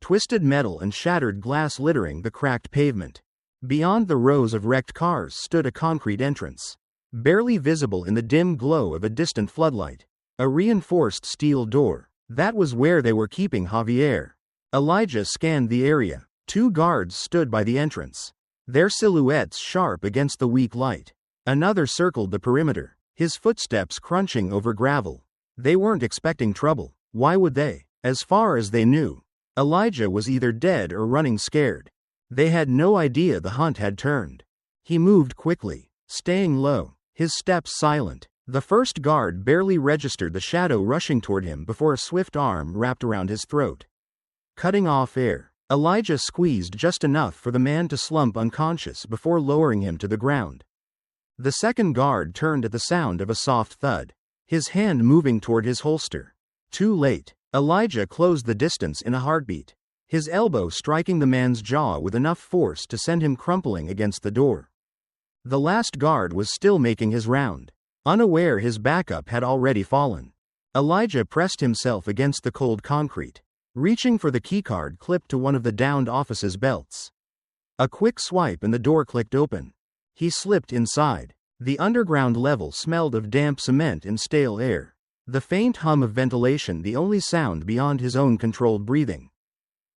Twisted metal and shattered glass littering the cracked pavement. Beyond the rows of wrecked cars stood a concrete entrance, barely visible in the dim glow of a distant floodlight. A reinforced steel door. That was where they were keeping Javier. Elijah scanned the area. 2 guards stood by the entrance, their silhouettes sharp against the weak light. Another circled the perimeter, his footsteps crunching over gravel. They weren't expecting trouble. Why would they? As far as they knew, Elijah was either dead or running scared. They had no idea the hunt had turned. He moved quickly, staying low, his steps silent. The first guard barely registered the shadow rushing toward him before a swift arm wrapped around his throat, cutting off air. Elijah squeezed just enough for the man to slump unconscious before lowering him to the ground. The second guard turned at the sound of a soft thud, his hand moving toward his holster. Too late. Elijah closed the distance in a heartbeat, his elbow striking the man's jaw with enough force to send him crumpling against the door. The last guard was still making his round, unaware his backup had already fallen. Elijah pressed himself against the cold concrete, reaching for the keycard clipped to one of the downed officer's belts. A quick swipe and the door clicked open. He slipped inside. The underground level smelled of damp cement and stale air, the faint hum of ventilation the only sound beyond his own controlled breathing.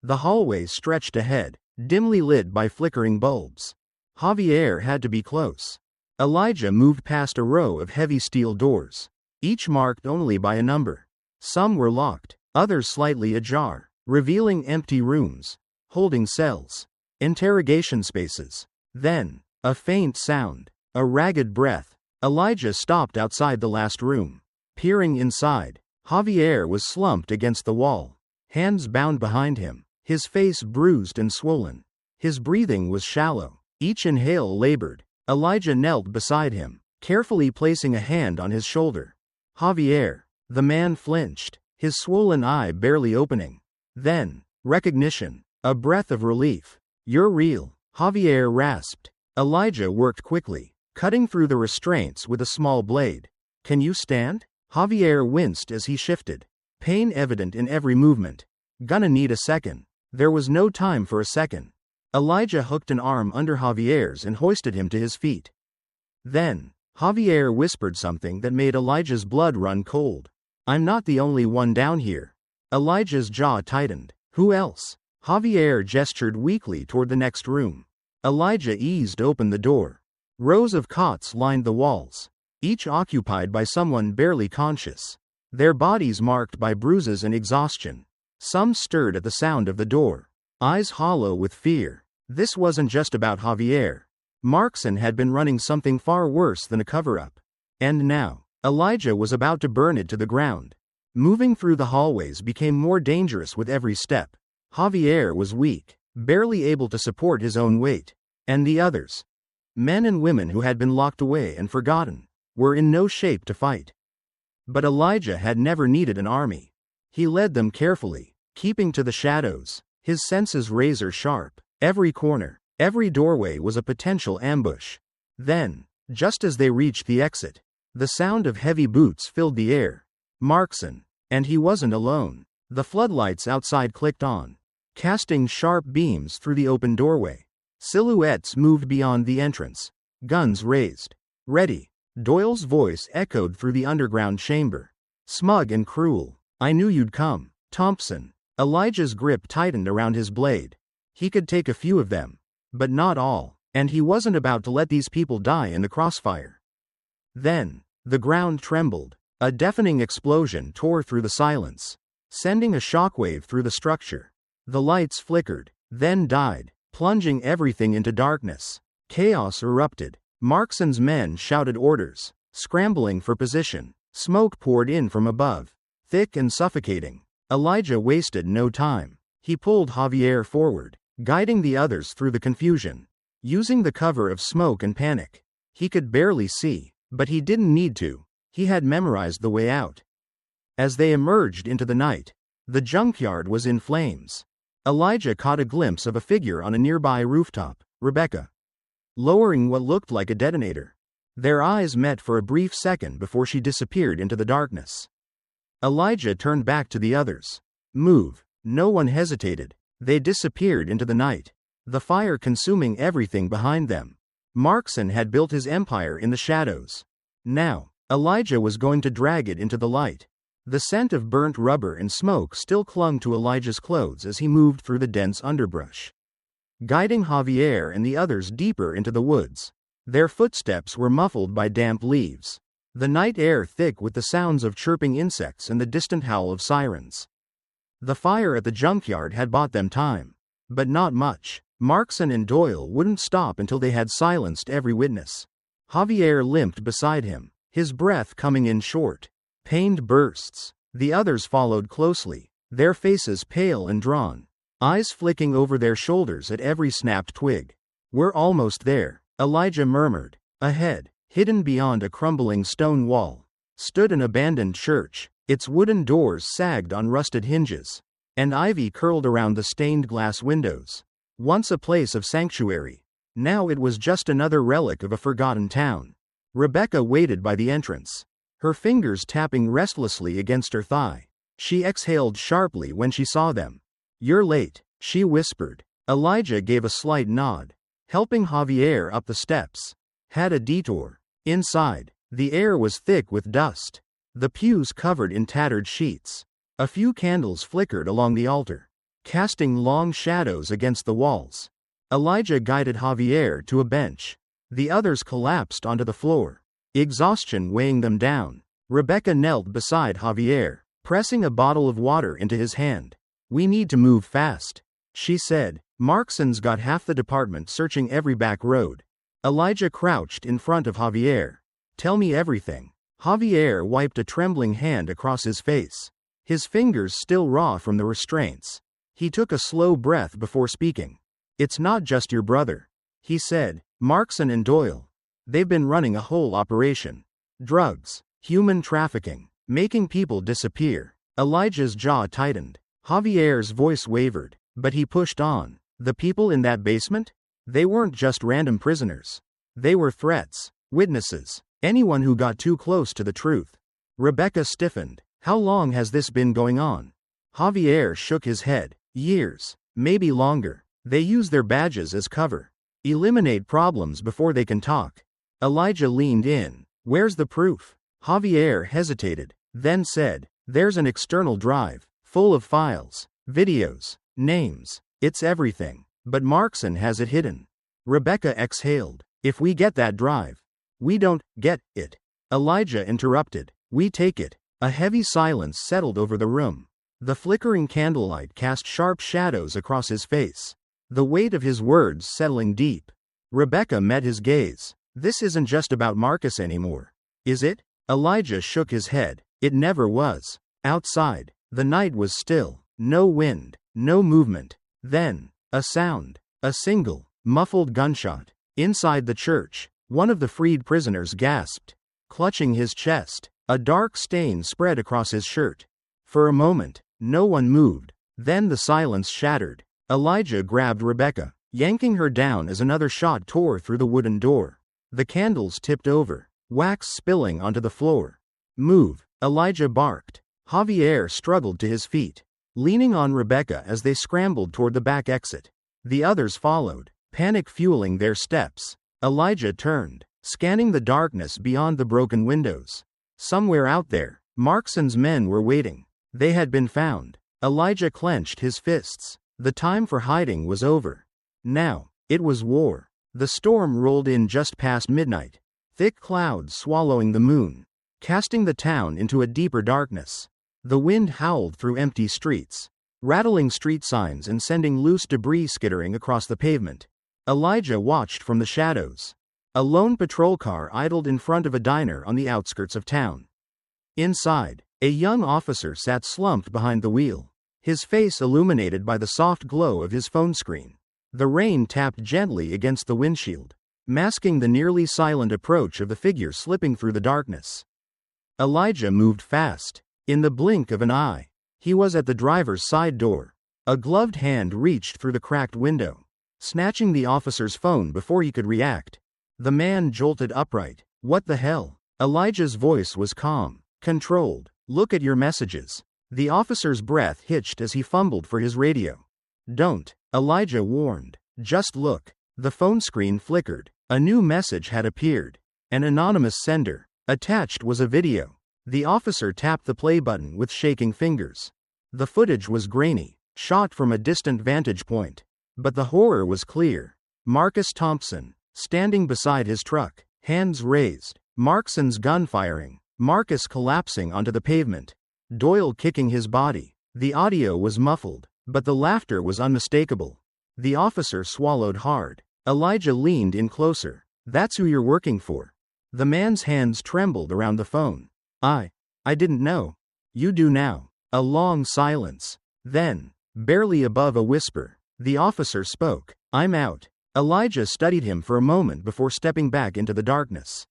The hallway stretched ahead, dimly lit by flickering bulbs. Javier had to be close. Elijah moved past a row of heavy steel doors, each marked only by a number. Some were locked, others slightly ajar, revealing empty rooms, holding cells, interrogation spaces. Then, a faint sound, a ragged breath. Elijah stopped outside the last room. Peering inside, Javier was slumped against the wall, hands bound behind him, his face bruised and swollen. His breathing was shallow, each inhale labored. Elijah knelt beside him, carefully placing a hand on his shoulder. Javier. The man flinched, his swollen eye barely opening. Then, recognition, a breath of relief. You're real, Javier rasped. Elijah worked quickly, cutting through the restraints with a small blade. Can you stand? Javier winced as he shifted, pain evident in every movement. Gonna need a second. There was no time for a second. Elijah hooked an arm under Javier's and hoisted him to his feet. Then, Javier whispered something that made Elijah's blood run cold. I'm not the only one down here. Elijah's jaw tightened. Who else? Javier gestured weakly toward the next room. Elijah eased open the door. Rows of cots lined the walls, each occupied by someone barely conscious, their bodies marked by bruises and exhaustion. Some stirred at the sound of the door, eyes hollow with fear. This wasn't just about Javier. Markson had been running something far worse than a cover-up. And now, Elijah was about to burn it to the ground. Moving through the hallways became more dangerous with every step. Javier was weak, barely able to support his own weight. And the others? Men and women who had been locked away and forgotten were in no shape to fight. But Elijah had never needed an army. He led them carefully, keeping to the shadows, his senses razor sharp. Every corner, every doorway was a potential ambush. Then, just as they reached the exit, the sound of heavy boots filled the air. Markson. And he wasn't alone. The floodlights outside clicked on, casting sharp beams through the open doorway. Silhouettes moved beyond the entrance, guns raised. Ready. Doyle's voice echoed through the underground chamber. Smug and cruel. I knew you'd come, Thompson. Elijah's grip tightened around his blade. He could take a few of them, but not all, and he wasn't about to let these people die in the crossfire. Then, the ground trembled. A deafening explosion tore through the silence, sending a shockwave through the structure. The lights flickered, then died, plunging everything into darkness. Chaos erupted. Markson's men shouted orders, scrambling for position. Smoke poured in from above, thick and suffocating. Elijah wasted no time. He pulled Javier forward, guiding the others through the confusion. Using the cover of smoke and panic, he could barely see, but he didn't need to. He had memorized the way out. As they emerged into the night, the junkyard was in flames. Elijah caught a glimpse of a figure on a nearby rooftop, Rebecca, lowering what looked like a detonator. Their eyes met for a brief second before she disappeared into the darkness. Elijah turned back to the others. Move. No one hesitated. They disappeared into the night, the fire consuming everything behind them. Markson had built his empire in the shadows. Now, Elijah was going to drag it into the light. The scent of burnt rubber and smoke still clung to Elijah's clothes as he moved through the dense underbrush, guiding Javier and the others deeper into the woods. Their footsteps were muffled by damp leaves, the night air thick with the sounds of chirping insects and the distant howl of sirens. The fire at the junkyard had bought them time, but not much. Markson and Doyle wouldn't stop until they had silenced every witness. Javier limped beside him, his breath coming in short, pained bursts. The others followed closely, their faces pale and drawn, eyes flicking over their shoulders at every snapped twig. We're almost there, Elijah murmured. Ahead, hidden beyond a crumbling stone wall, stood an abandoned church. Its wooden doors sagged on rusted hinges, and ivy curled around the stained glass windows. Once a place of sanctuary, now it was just another relic of a forgotten town. Rebecca waited by the entrance, her fingers tapping restlessly against her thigh. She exhaled sharply when she saw them. You're late, she whispered. Elijah gave a slight nod, helping Javier up the steps. Had a detour. Inside, the air was thick with dust, the pews covered in tattered sheets. A few candles flickered along the altar, casting long shadows against the walls. Elijah guided Javier to a bench. The others collapsed onto the floor, exhaustion weighing them down. Rebecca knelt beside Javier, pressing a bottle of water into his hand. We need to move fast, she said. Markson's got half the department searching every back road. Elijah crouched in front of Javier. Tell me everything. Javier wiped a trembling hand across his face, his fingers still raw from the restraints. He took a slow breath before speaking. It's not just your brother, he said. Markson and Doyle. They've been running a whole operation. Drugs, human trafficking, making people disappear. Elijah's jaw tightened. Javier's voice wavered, but he pushed on. The people in that basement? They weren't just random prisoners. They were threats, witnesses, anyone who got too close to the truth. Rebecca stiffened. How long has this been going on? Javier shook his head. Years, maybe longer. They use their badges as cover. Eliminate problems before they can talk. Elijah leaned in. Where's the proof? Javier hesitated, then said, there's an external drive, full of files, videos, names. It's everything. But Markson has it hidden. Rebecca exhaled. If we get that drive. We don't get it. Elijah interrupted. We take it. A heavy silence settled over the room. The flickering candlelight cast sharp shadows across his face, the weight of his words settling deep. Rebecca met his gaze. This isn't just about Marcus anymore, is it? Elijah shook his head. It never was. Outside, the night was still. No wind, no movement. Then, a sound. A single, muffled gunshot. Inside the church, one of the freed prisoners gasped, clutching his chest. A dark stain spread across his shirt. For a moment, no one moved. Then the silence shattered. Elijah grabbed Rebecca, yanking her down as another shot tore through the wooden door. The candles tipped over, wax spilling onto the floor. "Move," Elijah barked. Javier struggled to his feet, leaning on Rebecca as they scrambled toward the back exit. The others followed, panic fueling their steps. Elijah turned, scanning the darkness beyond the broken windows. Somewhere out there, Markson's men were waiting. They had been found. Elijah clenched his fists. The time for hiding was over. Now, it was war. The storm rolled in just past midnight, thick clouds swallowing the moon, casting the town into a deeper darkness. The wind howled through empty streets, rattling street signs and sending loose debris skittering across the pavement. Elijah watched from the shadows. A lone patrol car idled in front of a diner on the outskirts of town. Inside, a young officer sat slumped behind the wheel, his face illuminated by the soft glow of his phone screen. The rain tapped gently against the windshield, masking the nearly silent approach of the figure slipping through the darkness. Elijah moved fast. In the blink of an eye, he was at the driver's side door. A gloved hand reached through the cracked window, snatching the officer's phone before he could react. The man jolted upright. "What the hell?" Elijah's voice was calm, controlled. "Look at your messages." The officer's breath hitched as he fumbled for his radio. "Don't," Elijah warned. "Just look." The phone screen flickered. A new message had appeared. An anonymous sender. Attached was a video. The officer tapped the play button with shaking fingers. The footage was grainy, shot from a distant vantage point. But the horror was clear. Marcus Thompson, standing beside his truck, hands raised. Markson's gun firing. Marcus collapsing onto the pavement. Doyle kicking his body. The audio was muffled, but the laughter was unmistakable. The officer swallowed hard. Elijah leaned in closer. "That's who you're working for." The man's hands trembled around the phone. I didn't know." "You do now." A long silence. Then, barely above a whisper, the officer spoke. "I'm out." Elijah studied him for a moment before stepping back into the darkness.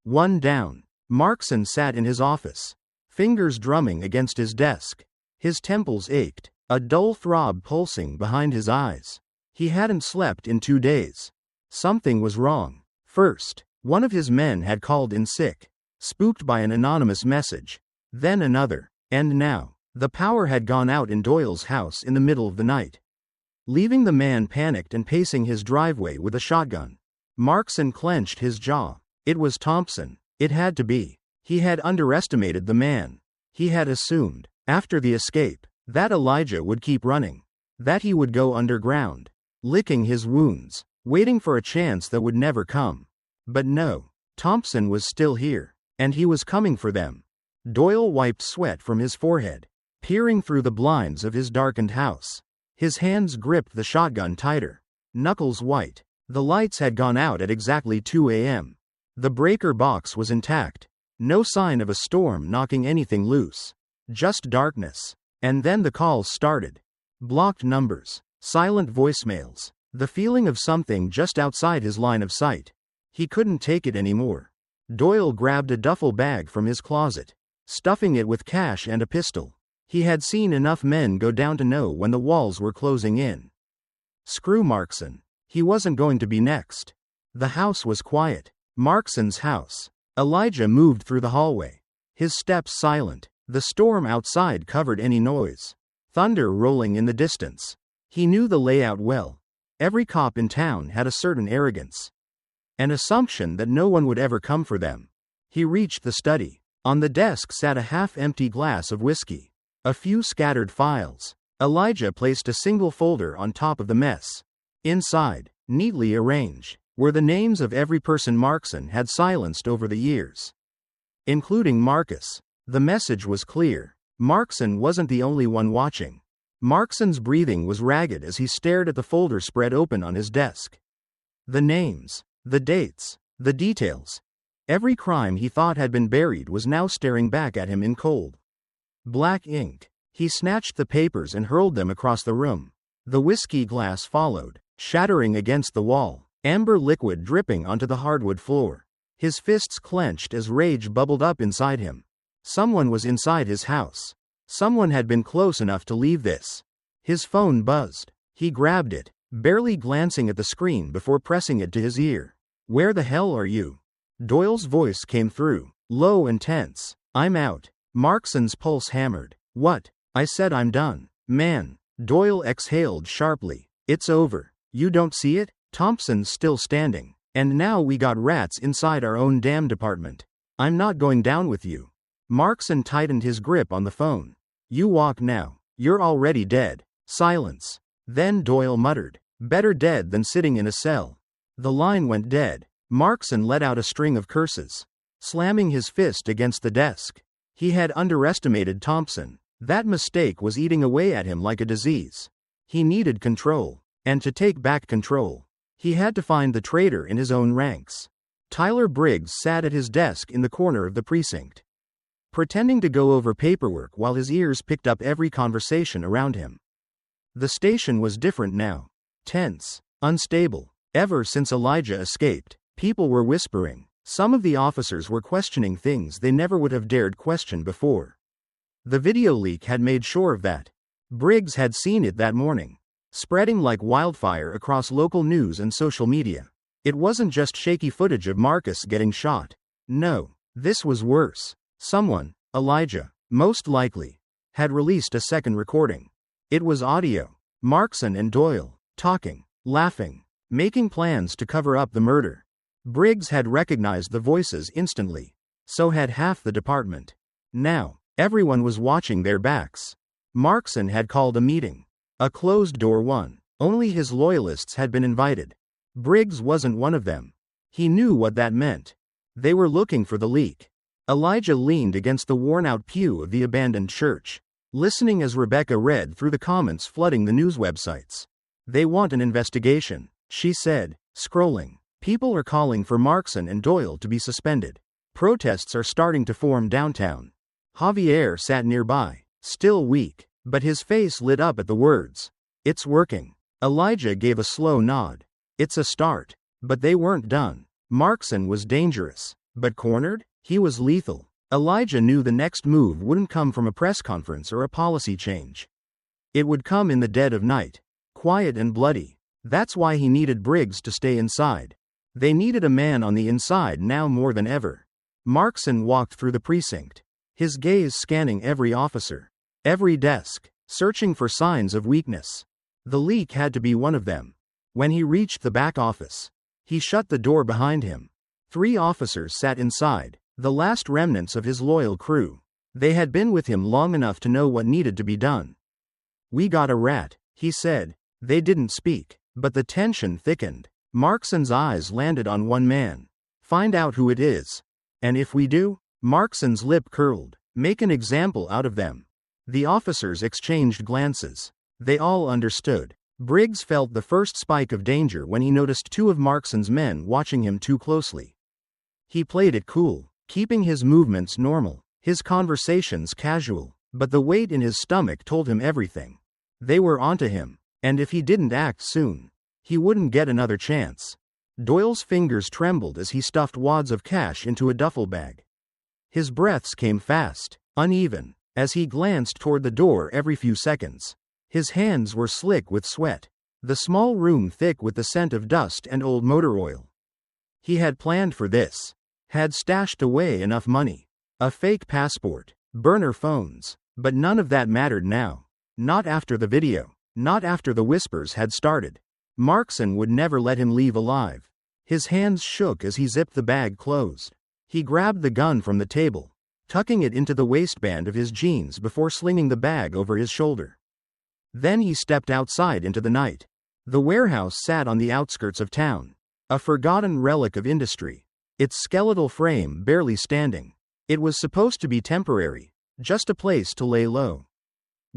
One down. Markson sat in his office, fingers drumming against his desk. His temples ached, a dull throb pulsing behind his eyes. He hadn't slept in 2 days. Something was wrong. First, one of his men had called in sick, spooked by an anonymous message. Then another. And now, the power had gone out in Doyle's house in the middle of the night, leaving the man panicked and pacing his driveway with a shotgun. Markson clenched his jaw. It was Thompson. It had to be. He had underestimated the man. He had assumed, after the escape, that Elijah would keep running, that he would go underground, licking his wounds, waiting for a chance that would never come. But no, Thompson was still here, and he was coming for them. Doyle wiped sweat from his forehead, peering through the blinds of his darkened house. His hands gripped the shotgun tighter, knuckles white. The lights had gone out at exactly 2 a.m. The breaker box was intact. No sign of a storm knocking anything loose. Just darkness. And then the calls started. Blocked numbers. Silent voicemails. The feeling of something just outside his line of sight. He couldn't take it anymore. Doyle grabbed a duffel bag from his closet, stuffing it with cash and a pistol. He had seen enough men go down to know when the walls were closing in. Screw Markson. He wasn't going to be next. The house was quiet. Markson's house. Elijah moved through the hallway, his steps silent. The storm outside covered any noise. Thunder rolling in the distance. He knew the layout well. Every cop in town had a certain arrogance, an assumption that no one would ever come for them. He reached the study. On the desk sat a half-empty glass of whiskey, a few scattered files. Elijah placed a single folder on top of the mess. Inside, neatly arranged, were the names of every person Markson had silenced over the years, including Marcus. The message was clear. Markson wasn't the only one watching. Markson's breathing was ragged as he stared at the folder spread open on his desk. The names, the dates, the details. Every crime he thought had been buried was now staring back at him in cold black ink. He snatched the papers and hurled them across the room. The whiskey glass followed, shattering against the wall. amber liquid dripping onto the hardwood floor. His fists clenched as rage bubbled up inside him. Someone was inside his house. Someone had been close enough to leave this. His phone buzzed. He grabbed it, barely glancing at the screen before pressing it to his ear. "Where the hell are you?" Doyle's voice came through, low and tense. "I'm out." Markson's pulse hammered. "What?" "I said I'm done, man." Doyle exhaled sharply. "It's over. You don't see it?" Thompson's still standing. "And now we got rats inside our own damn department. I'm not going down with you." Markson tightened his grip on the phone. "You walk now. You're already dead." Silence. Then Doyle muttered, "Better dead than sitting in a cell." The line went dead. Markson let out a string of curses, slamming his fist against the desk. He had underestimated Thompson. That mistake was eating away at him like a disease. He needed control. And to take back control, he had to find the traitor in his own ranks. Tyler Briggs sat at his desk in the corner of the precinct, pretending to go over paperwork while his ears picked up every conversation around him. The station was different now. Tense, unstable. Ever since Elijah escaped, people were whispering. Some of the officers were questioning things they never would have dared question before. The video leak had made sure of that. Briggs had seen it that morning, spreading like wildfire across local news and social media. It wasn't just shaky footage of Marcus getting shot. No, this was worse. Someone, Elijah, most likely, had released a second recording. It was audio. Markson and Doyle, talking, laughing, making plans to cover up the murder. Briggs had recognized the voices instantly. So had half the department. Now, everyone was watching their backs. Markson had called a meeting. A closed-door one. Only his loyalists had been invited. Briggs wasn't one of them. He knew what that meant. They were looking for the leak. Elijah leaned against the worn-out pew of the abandoned church, listening as Rebecca read through the comments flooding the news websites. "They want an investigation," she said, scrolling. "People are calling for Markson and Doyle to be suspended. Protests are starting to form downtown." Javier sat nearby, still weak, but his face lit up at the words. "It's working." Elijah gave a slow nod. "It's a start." But they weren't done. Markson was dangerous. But cornered? He was lethal. Elijah knew the next move wouldn't come from a press conference or a policy change. It would come in the dead of night. Quiet and bloody. That's why he needed Briggs to stay inside. They needed a man on the inside now more than ever. Markson walked through the precinct, his gaze scanning every officer, every desk, searching for signs of weakness. The leak had to be one of them. When he reached the back office, he shut the door behind him. 3 officers sat inside, the last remnants of his loyal crew. They had been with him long enough to know what needed to be done. "We got a rat," he said. They didn't speak, but the tension thickened. Markson's eyes landed on one man. "Find out who it is. And if we do?" Markson's lip curled. "Make an example out of them." The officers exchanged glances. They all understood. Briggs felt the first spike of danger when he noticed 2 of Markson's men watching him too closely. He played it cool, keeping his movements normal, his conversations casual, but the weight in his stomach told him everything. They were onto him, and if he didn't act soon, he wouldn't get another chance. Doyle's fingers trembled as he stuffed wads of cash into a duffel bag. His breaths came fast, uneven, as he glanced toward the door every few seconds. His hands were slick with sweat, the small room thick with the scent of dust and old motor oil. He had planned for this, had stashed away enough money, a fake passport, burner phones, but none of that mattered now. Not after the video, not after the whispers had started. Markson would never let him leave alive. His hands shook as he zipped the bag closed. He grabbed the gun from the table, tucking it into the waistband of his jeans before slinging the bag over his shoulder. Then he stepped outside into the night. The warehouse sat on the outskirts of town, a forgotten relic of industry, its skeletal frame barely standing. It was supposed to be temporary, just a place to lay low,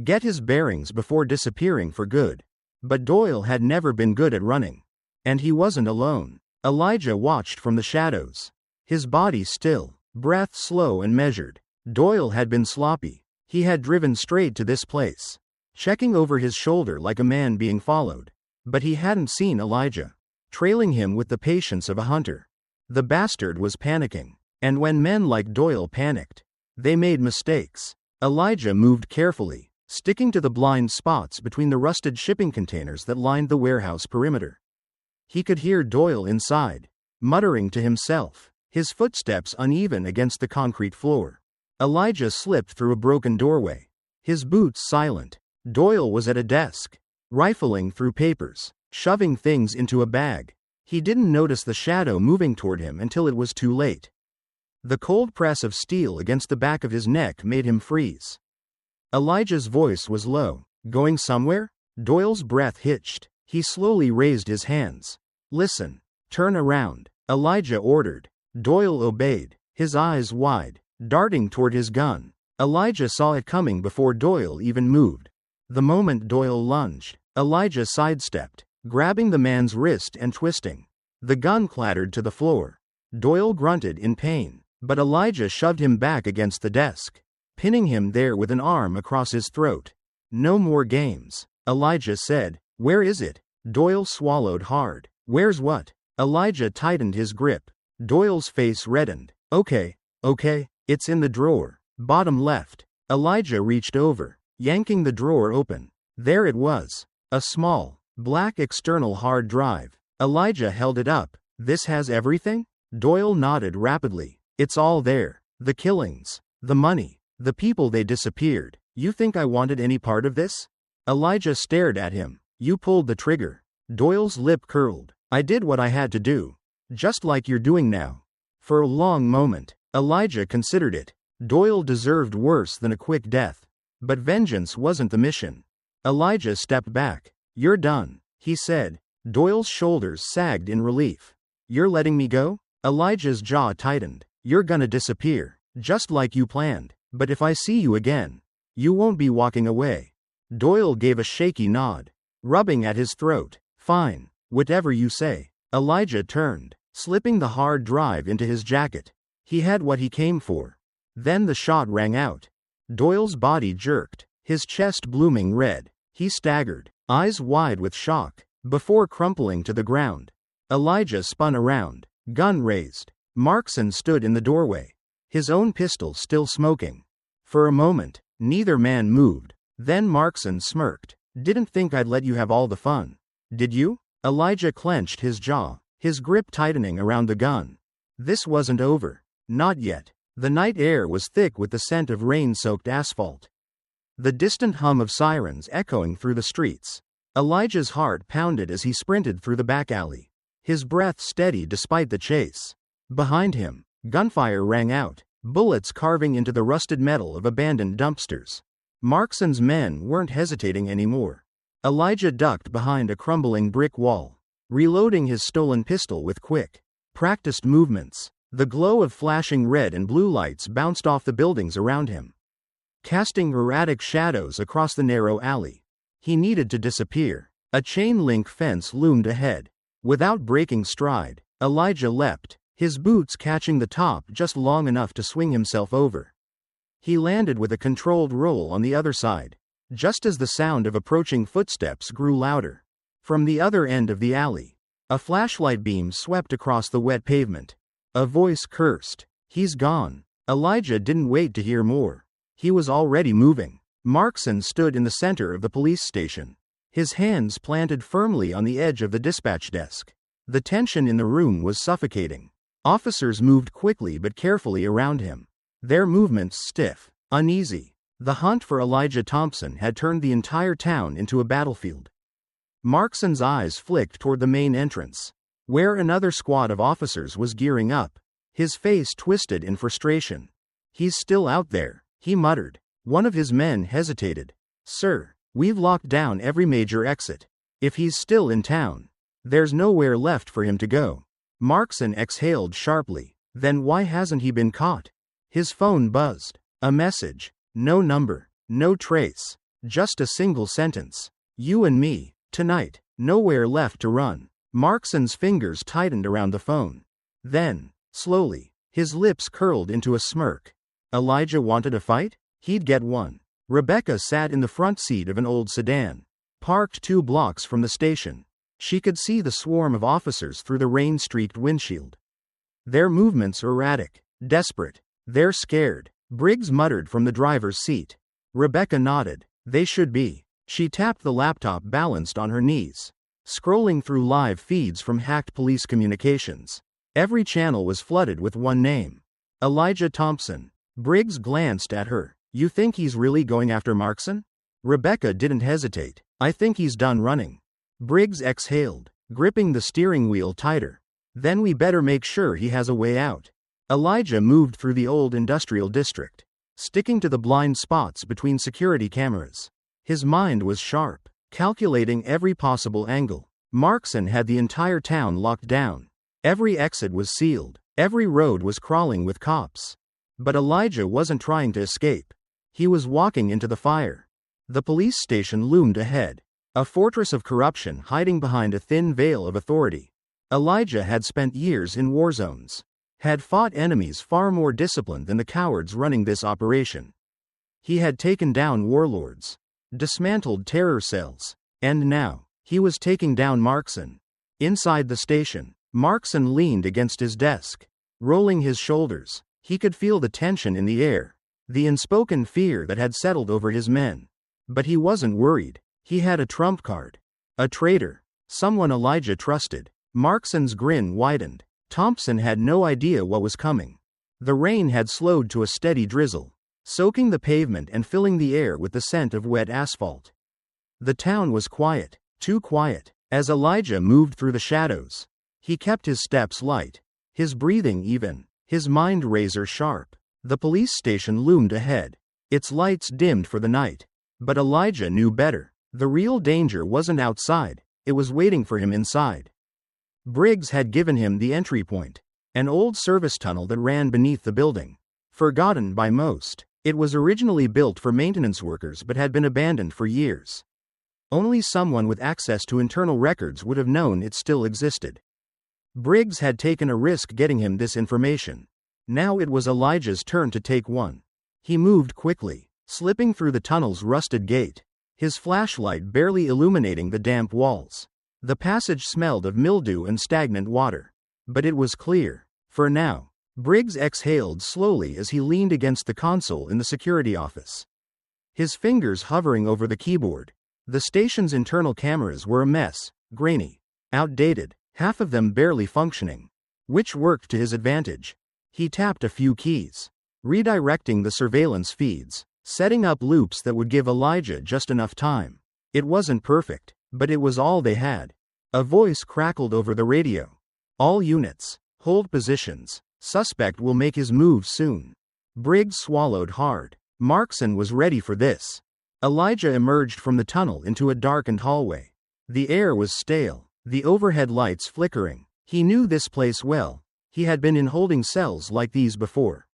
get his bearings before disappearing for good. But Doyle had never been good at running. And he wasn't alone. Elijah watched from the shadows, his body still, breath slow and measured. Doyle had been sloppy. He had driven straight to this place, checking over his shoulder like a man being followed. But he hadn't seen Elijah. trailing him with the patience of a hunter. The bastard was panicking. And when men like Doyle panicked, they made mistakes. Elijah moved carefully, sticking to the blind spots between the rusted shipping containers that lined the warehouse perimeter. He could hear Doyle inside, muttering to himself, his footsteps uneven against the concrete floor. Elijah slipped through a broken doorway, his boots silent. Doyle was at a desk, rifling through papers, shoving things into a bag. He didn't notice the shadow moving toward him until it was too late. The cold press of steel against the back of his neck made him freeze. Elijah's voice was low. Going somewhere? Doyle's breath hitched. He slowly raised his hands. Listen. Turn around, Elijah ordered. Doyle obeyed, his eyes wide, darting toward his gun. Elijah saw it coming before Doyle even moved. The moment Doyle lunged, Elijah sidestepped, grabbing the man's wrist and twisting. The gun clattered to the floor. Doyle grunted in pain, but Elijah shoved him back against the desk, pinning him there with an arm across his throat. No more games, Elijah said. Where is it? Doyle swallowed hard. Where's what? Elijah tightened his grip. Doyle's face reddened. Okay, it's in the drawer. Bottom left. Elijah reached over, yanking the drawer open. There it was. A small, black external hard drive. Elijah held it up. This has everything? Doyle nodded rapidly. It's all there. The killings, the money, the people they disappeared. You think I wanted any part of this? Elijah stared at him. You pulled the trigger. Doyle's lip curled. I did what I had to do. Just like you're doing now. For a long moment, Elijah considered it. Doyle deserved worse than a quick death. But vengeance wasn't the mission. Elijah stepped back. You're done, he said. Doyle's shoulders sagged in relief. You're letting me go? Elijah's jaw tightened. You're gonna disappear, just like you planned. But if I see you again, you won't be walking away. Doyle gave a shaky nod, rubbing at his throat. Fine, whatever you say. Elijah turned, slipping the hard drive into his jacket. He had what he came for. Then the shot rang out. Doyle's body jerked, his chest blooming red. He staggered, eyes wide with shock, before crumpling to the ground. Elijah spun around, gun raised. Markson stood in the doorway, his own pistol still smoking. For a moment, neither man moved. Then Markson smirked. Didn't think I'd let you have all the fun. Did you? Elijah clenched his jaw, his grip tightening around the gun. This wasn't over. Not yet. The night air was thick with the scent of rain-soaked asphalt. The distant hum of sirens echoing through the streets. Elijah's heart pounded as he sprinted through the back alley, his breath steady despite the chase. Behind him, gunfire rang out, bullets carving into the rusted metal of abandoned dumpsters. Markson's men weren't hesitating anymore. Elijah ducked behind a crumbling brick wall, reloading his stolen pistol with quick, practiced movements. The glow of flashing red and blue lights bounced off the buildings around him, casting erratic shadows across the narrow alley. He needed to disappear. A chain-link fence loomed ahead. Without breaking stride, Elijah leapt, his boots catching the top just long enough to swing himself over. He landed with a controlled roll on the other side, just as the sound of approaching footsteps grew louder. From the other end of the alley, a flashlight beam swept across the wet pavement. A voice cursed. He's gone. Elijah didn't wait to hear more. He was already moving. Markson stood in the center of the police station, his hands planted firmly on the edge of the dispatch desk. The tension in the room was suffocating. Officers moved quickly but carefully around him, their movements stiff, uneasy. The hunt for Elijah Thompson had turned the entire town into a battlefield. Markson's eyes flicked toward the main entrance, where another squad of officers was gearing up, his face twisted in frustration. He's still out there, he muttered. One of his men hesitated. Sir, we've locked down every major exit. If he's still in town, there's nowhere left for him to go. Markson exhaled sharply. Then why hasn't he been caught? His phone buzzed. A message. No number, no trace. Just a single sentence. You and me, tonight, nowhere left to run. Markson's fingers tightened around the phone. Then, slowly, his lips curled into a smirk. Elijah wanted a fight? He'd get one. Rebecca sat in the front seat of an old sedan, parked 2 blocks from the station. She could see the swarm of officers through the rain-streaked windshield. Their movements erratic, desperate. They're scared, Briggs muttered from the driver's seat. Rebecca nodded. They should be. She tapped the laptop balanced on her knees, scrolling through live feeds from hacked police communications. Every channel was flooded with one name. Elijah Thompson. Briggs glanced at her. You think he's really going after Markson? Rebecca didn't hesitate. I think he's done running. Briggs exhaled, gripping the steering wheel tighter. Then we better make sure he has a way out. Elijah moved through the old industrial district, sticking to the blind spots between security cameras. His mind was sharp, calculating every possible angle. Markson had the entire town locked down. Every exit was sealed. Every road was crawling with cops. But Elijah wasn't trying to escape. He was walking into the fire. The police station loomed ahead, a fortress of corruption hiding behind a thin veil of authority. Elijah had spent years in war zones, had fought enemies far more disciplined than the cowards running this operation. He had taken down warlords, dismantled terror cells, and now, he was taking down Markson. Inside the station, Markson leaned against his desk, rolling his shoulders. He could feel the tension in the air, the unspoken fear that had settled over his men. But he wasn't worried. He had a trump card. A traitor. Someone Elijah trusted. Markson's grin widened. Thompson had no idea what was coming. The rain had slowed to a steady drizzle, soaking the pavement and filling the air with the scent of wet asphalt. The town was quiet, too quiet. As Elijah moved through the shadows, he kept his steps light, his breathing even, his mind razor sharp. The police station loomed ahead, its lights dimmed for the night. But Elijah knew better. The real danger wasn't outside, it was waiting for him inside. Briggs had given him the entry point, an old service tunnel that ran beneath the building. Forgotten by most, it was originally built for maintenance workers but had been abandoned for years. Only someone with access to internal records would have known it still existed. Briggs had taken a risk getting him this information. Now it was Elijah's turn to take one. He moved quickly, slipping through the tunnel's rusted gate, his flashlight barely illuminating the damp walls. The passage smelled of mildew and stagnant water. But it was clear. For now. Briggs exhaled slowly as he leaned against the console in the security office, his fingers hovering over the keyboard. The station's internal cameras were a mess, grainy, outdated, half of them barely functioning, which worked to his advantage. He tapped a few keys, redirecting the surveillance feeds, setting up loops that would give Elijah just enough time. It wasn't perfect, but it was all they had. A voice crackled over the radio. All units, hold positions. Suspect will make his move soon. Briggs swallowed hard. Markson was ready for this. Elijah emerged from the tunnel into a darkened hallway. The air was stale, the overhead lights flickering. He knew this place well. He had been in holding cells like these before.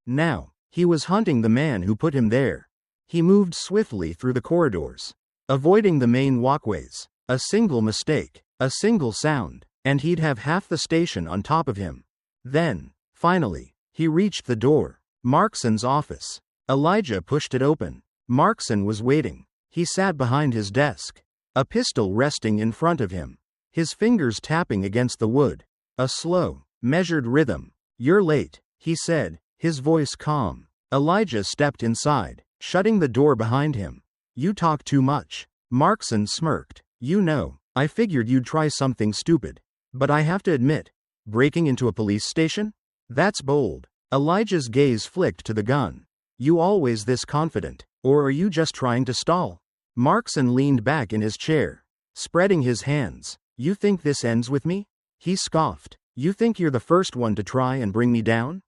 Now, he was hunting the man who put him there. He moved swiftly through the corridors, avoiding the main walkways. A single mistake, a single sound, and he'd have half the station on top of him. Then, finally, he reached the door. Markson's office. Elijah pushed it open. Markson was waiting. He sat behind his desk, a pistol resting in front of him, his fingers tapping against the wood. A slow, measured rhythm. You're late, he said, his voice calm. Elijah stepped inside, shutting the door behind him. You talk too much. Markson smirked. You know, I figured you'd try something stupid. But I have to admit, breaking into a police station? That's bold. Elijah's gaze flicked to the gun. You always this confident, or are you just trying to stall? Markson leaned back in his chair, spreading his hands. You think this ends with me? He scoffed. You think you're the first one to try and bring me down?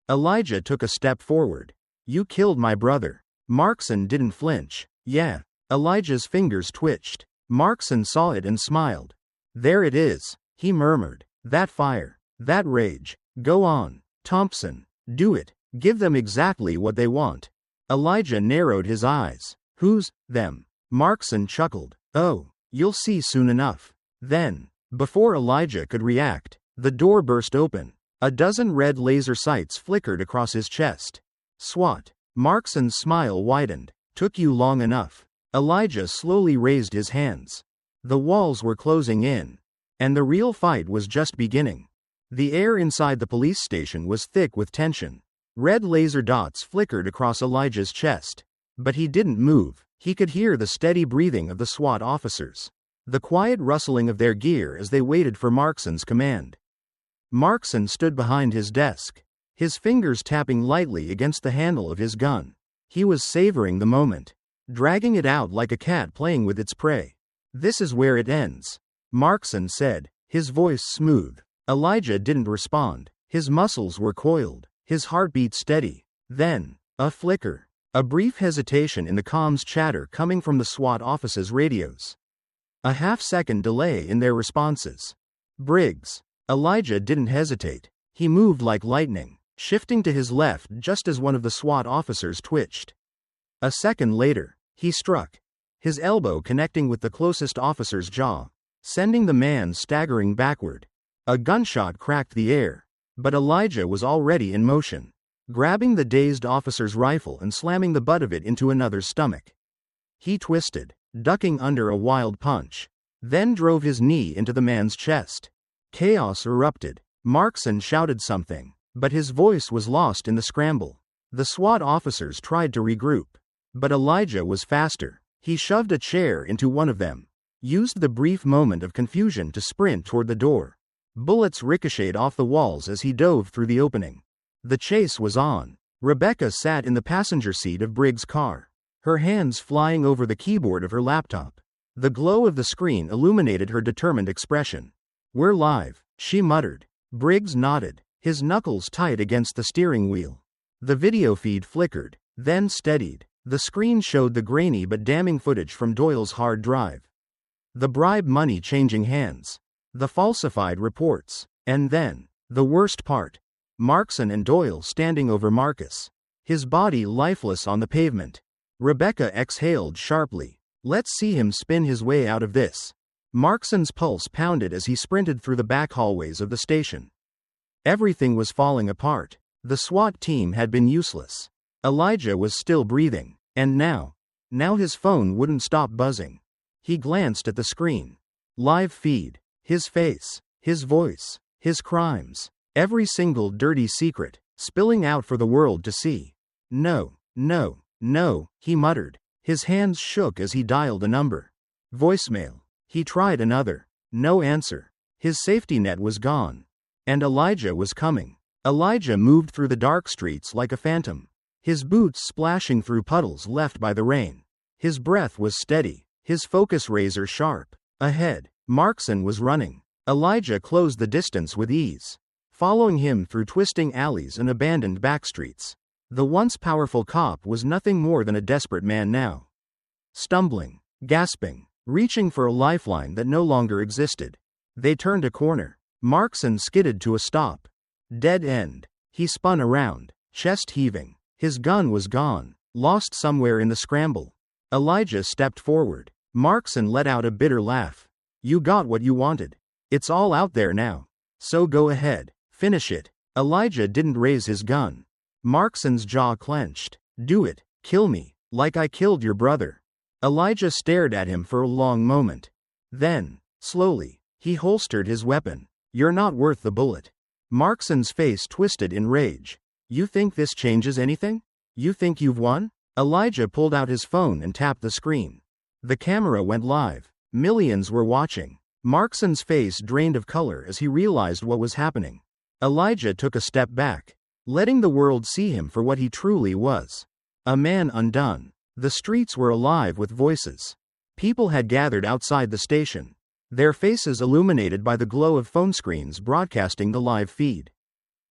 Elijah took a step forward. You killed my brother. Markson didn't flinch. Yeah. Elijah's fingers twitched. Markson saw it and smiled. There it is, he murmured. That fire, that rage. Go on, Thompson. Do it. Give them exactly what they want. Elijah narrowed his eyes. Who's them? Markson chuckled. Oh, you'll see soon enough. Then, before Elijah could react, the door burst open. A dozen red laser sights flickered across his chest. SWAT. Markson's smile widened. Took you long enough. Elijah slowly raised his hands. The walls were closing in. And the real fight was just beginning. The air inside the police station was thick with tension. Red laser dots flickered across Elijah's chest. But he didn't move. He could hear the steady breathing of the SWAT officers. The quiet rustling of their gear as they waited for Markson's command. Markson stood behind his desk, his fingers tapping lightly against the handle of his gun. He was savoring the moment, dragging it out like a cat playing with its prey. "This is where it ends," Markson said, his voice smooth. Elijah didn't respond. His muscles were coiled, his heartbeat steady. Then, a flicker, a brief hesitation in the comms chatter coming from the SWAT office's radios. A half-second delay in their responses. "Briggs." Elijah didn't hesitate. He moved like lightning, shifting to his left just as one of the SWAT officers twitched. A second later, he struck, his elbow connecting with the closest officer's jaw, sending the man staggering backward. A gunshot cracked the air, but Elijah was already in motion, grabbing the dazed officer's rifle and slamming the butt of it into another's stomach. He twisted, ducking under a wild punch, then drove his knee into the man's chest. Chaos erupted. Markson shouted something, but his voice was lost in the scramble. The SWAT officers tried to regroup, but Elijah was faster. He shoved a chair into one of them, used the brief moment of confusion to sprint toward the door. Bullets ricocheted off the walls as he dove through the opening. The chase was on. Rebecca sat in the passenger seat of Briggs' car, her hands flying over the keyboard of her laptop. The glow of the screen illuminated her determined expression. "We're live," she muttered. Briggs nodded, his knuckles tight against the steering wheel. The video feed flickered, then steadied. The screen showed the grainy but damning footage from Doyle's hard drive. The bribe money changing hands. The falsified reports. And then, the worst part. Markson and Doyle standing over Marcus, his body lifeless on the pavement. Rebecca exhaled sharply. "Let's see him spin his way out of this." Markson's pulse pounded as he sprinted through the back hallways of the station. Everything was falling apart. The SWAT team had been useless. Elijah was still breathing, and now his phone wouldn't stop buzzing. He glanced at the screen. Live feed. His face, his voice, his crimes, every single dirty secret, spilling out for the world to see. "No, no, no," he muttered. His hands shook as he dialed a number. Voicemail. He tried another. No answer. His safety net was gone. And Elijah was coming. Elijah moved through the dark streets like a phantom, his boots splashing through puddles left by the rain. His breath was steady, his focus razor sharp. Ahead, Markson was running. Elijah closed the distance with ease, following him through twisting alleys and abandoned backstreets. The once powerful cop was nothing more than a desperate man now. Stumbling, gasping, reaching for a lifeline that no longer existed. They turned a corner. Markson skidded to a stop. Dead end. He spun around, chest heaving. His gun was gone, lost somewhere in the scramble. Elijah stepped forward. Markson let out a bitter laugh. "You got what you wanted. It's all out there now. So go ahead, finish it." Elijah didn't raise his gun. Markson's jaw clenched. "Do it, kill me, like I killed your brother." Elijah stared at him for a long moment. Then, slowly, he holstered his weapon. "You're not worth the bullet." Markson's face twisted in rage. "You think this changes anything? You think you've won?" Elijah pulled out his phone and tapped the screen. The camera went live. Millions were watching. Markson's face drained of color as he realized what was happening. Elijah took a step back, letting the world see him for what he truly was. A man undone. The streets were alive with voices. People had gathered outside the station, their faces illuminated by the glow of phone screens broadcasting the live feed.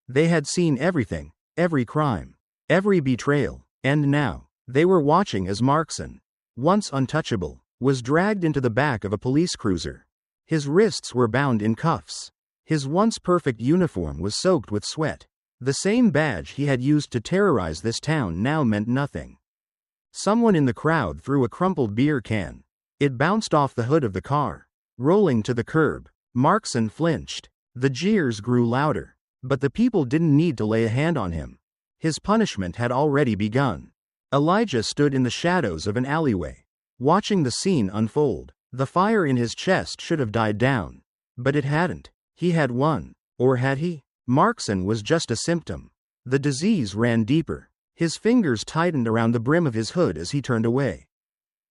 They had seen everything, every crime, every betrayal, and now, they were watching as Markson, once untouchable, was dragged into the back of a police cruiser. His wrists were bound in cuffs. His once perfect uniform was soaked with sweat. The same badge he had used to terrorize this town now meant nothing. Someone in the crowd threw a crumpled beer can. It bounced off the hood of the car, rolling to the curb. Markson flinched. The jeers grew louder, but the people didn't need to lay a hand on him. His punishment had already begun. Elijah stood in the shadows of an alleyway, watching the scene unfold. The fire in his chest should have died down. But it hadn't. He had won. Or had he? Markson was just a symptom. The disease ran deeper. His fingers tightened around the brim of his hood as he turned away.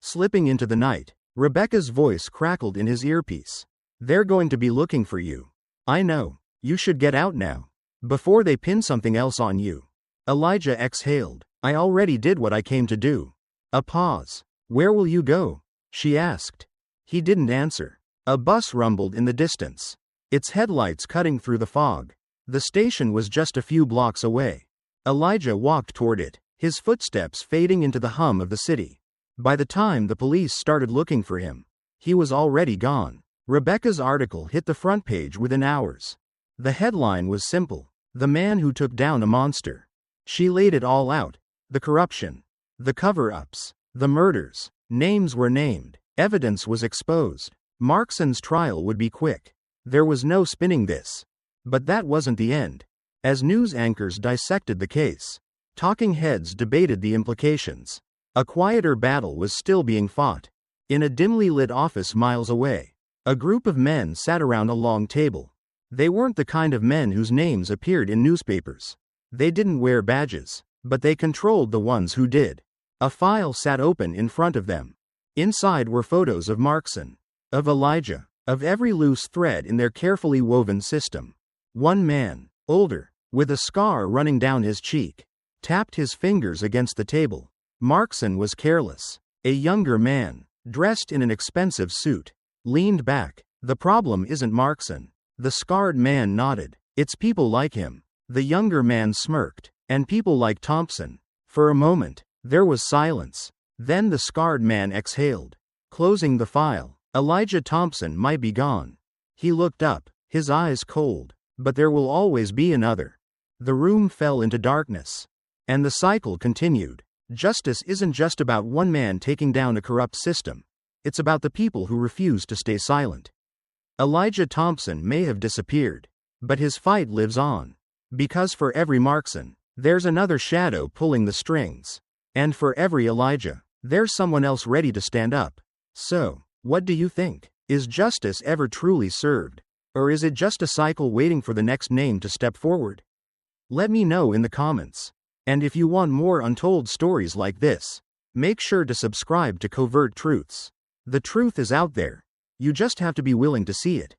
Slipping into the night, Rebecca's voice crackled in his earpiece. They're going to be looking for you. I know. You should get out now. Before they pin something else on you. Elijah exhaled. I already did what I came to do. A pause. Where will you go? She asked. He didn't answer. A bus rumbled in the distance, its headlights cutting through the fog. The station was just a few blocks away. Elijah walked toward it, his footsteps fading into the hum of the city. By the time the police started looking for him, he was already gone. Rebecca's article hit the front page within hours. The headline was simple: The man who took down a monster. She laid it all out. The corruption. The cover-ups. The murders. Names were named. Evidence was exposed. Markson's trial would be quick. There was no spinning this. But that wasn't the end. As news anchors dissected the case, talking heads debated the implications. A quieter battle was still being fought. In a dimly lit office miles away, a group of men sat around a long table. They weren't the kind of men whose names appeared in newspapers. They didn't wear badges, but they controlled the ones who did. A file sat open in front of them. Inside were photos of Markson, of Elijah, of every loose thread in their carefully woven system. One man, older, with a scar running down his cheek, tapped his fingers against the table. Markson was careless. A younger man, dressed in an expensive suit, leaned back. The problem isn't Markson. The scarred man nodded. It's people like him. The younger man smirked. And people like Thompson. For a moment, there was silence. Then the scarred man exhaled. Closing the file, Elijah Thompson might be gone. He looked up, his eyes cold. But there will always be another. The room fell into darkness. And the cycle continued. Justice isn't just about one man taking down a corrupt system. It's about the people who refuse to stay silent. Elijah Thompson may have disappeared, but his fight lives on. Because for every Markson, there's another shadow pulling the strings. And for every Elijah, there's someone else ready to stand up. So, what do you think? Is justice ever truly served? Or is it just a cycle waiting for the next name to step forward? Let me know in the comments. And if you want more untold stories like this, make sure to subscribe to Covert Truths. The truth is out there. You just have to be willing to see it.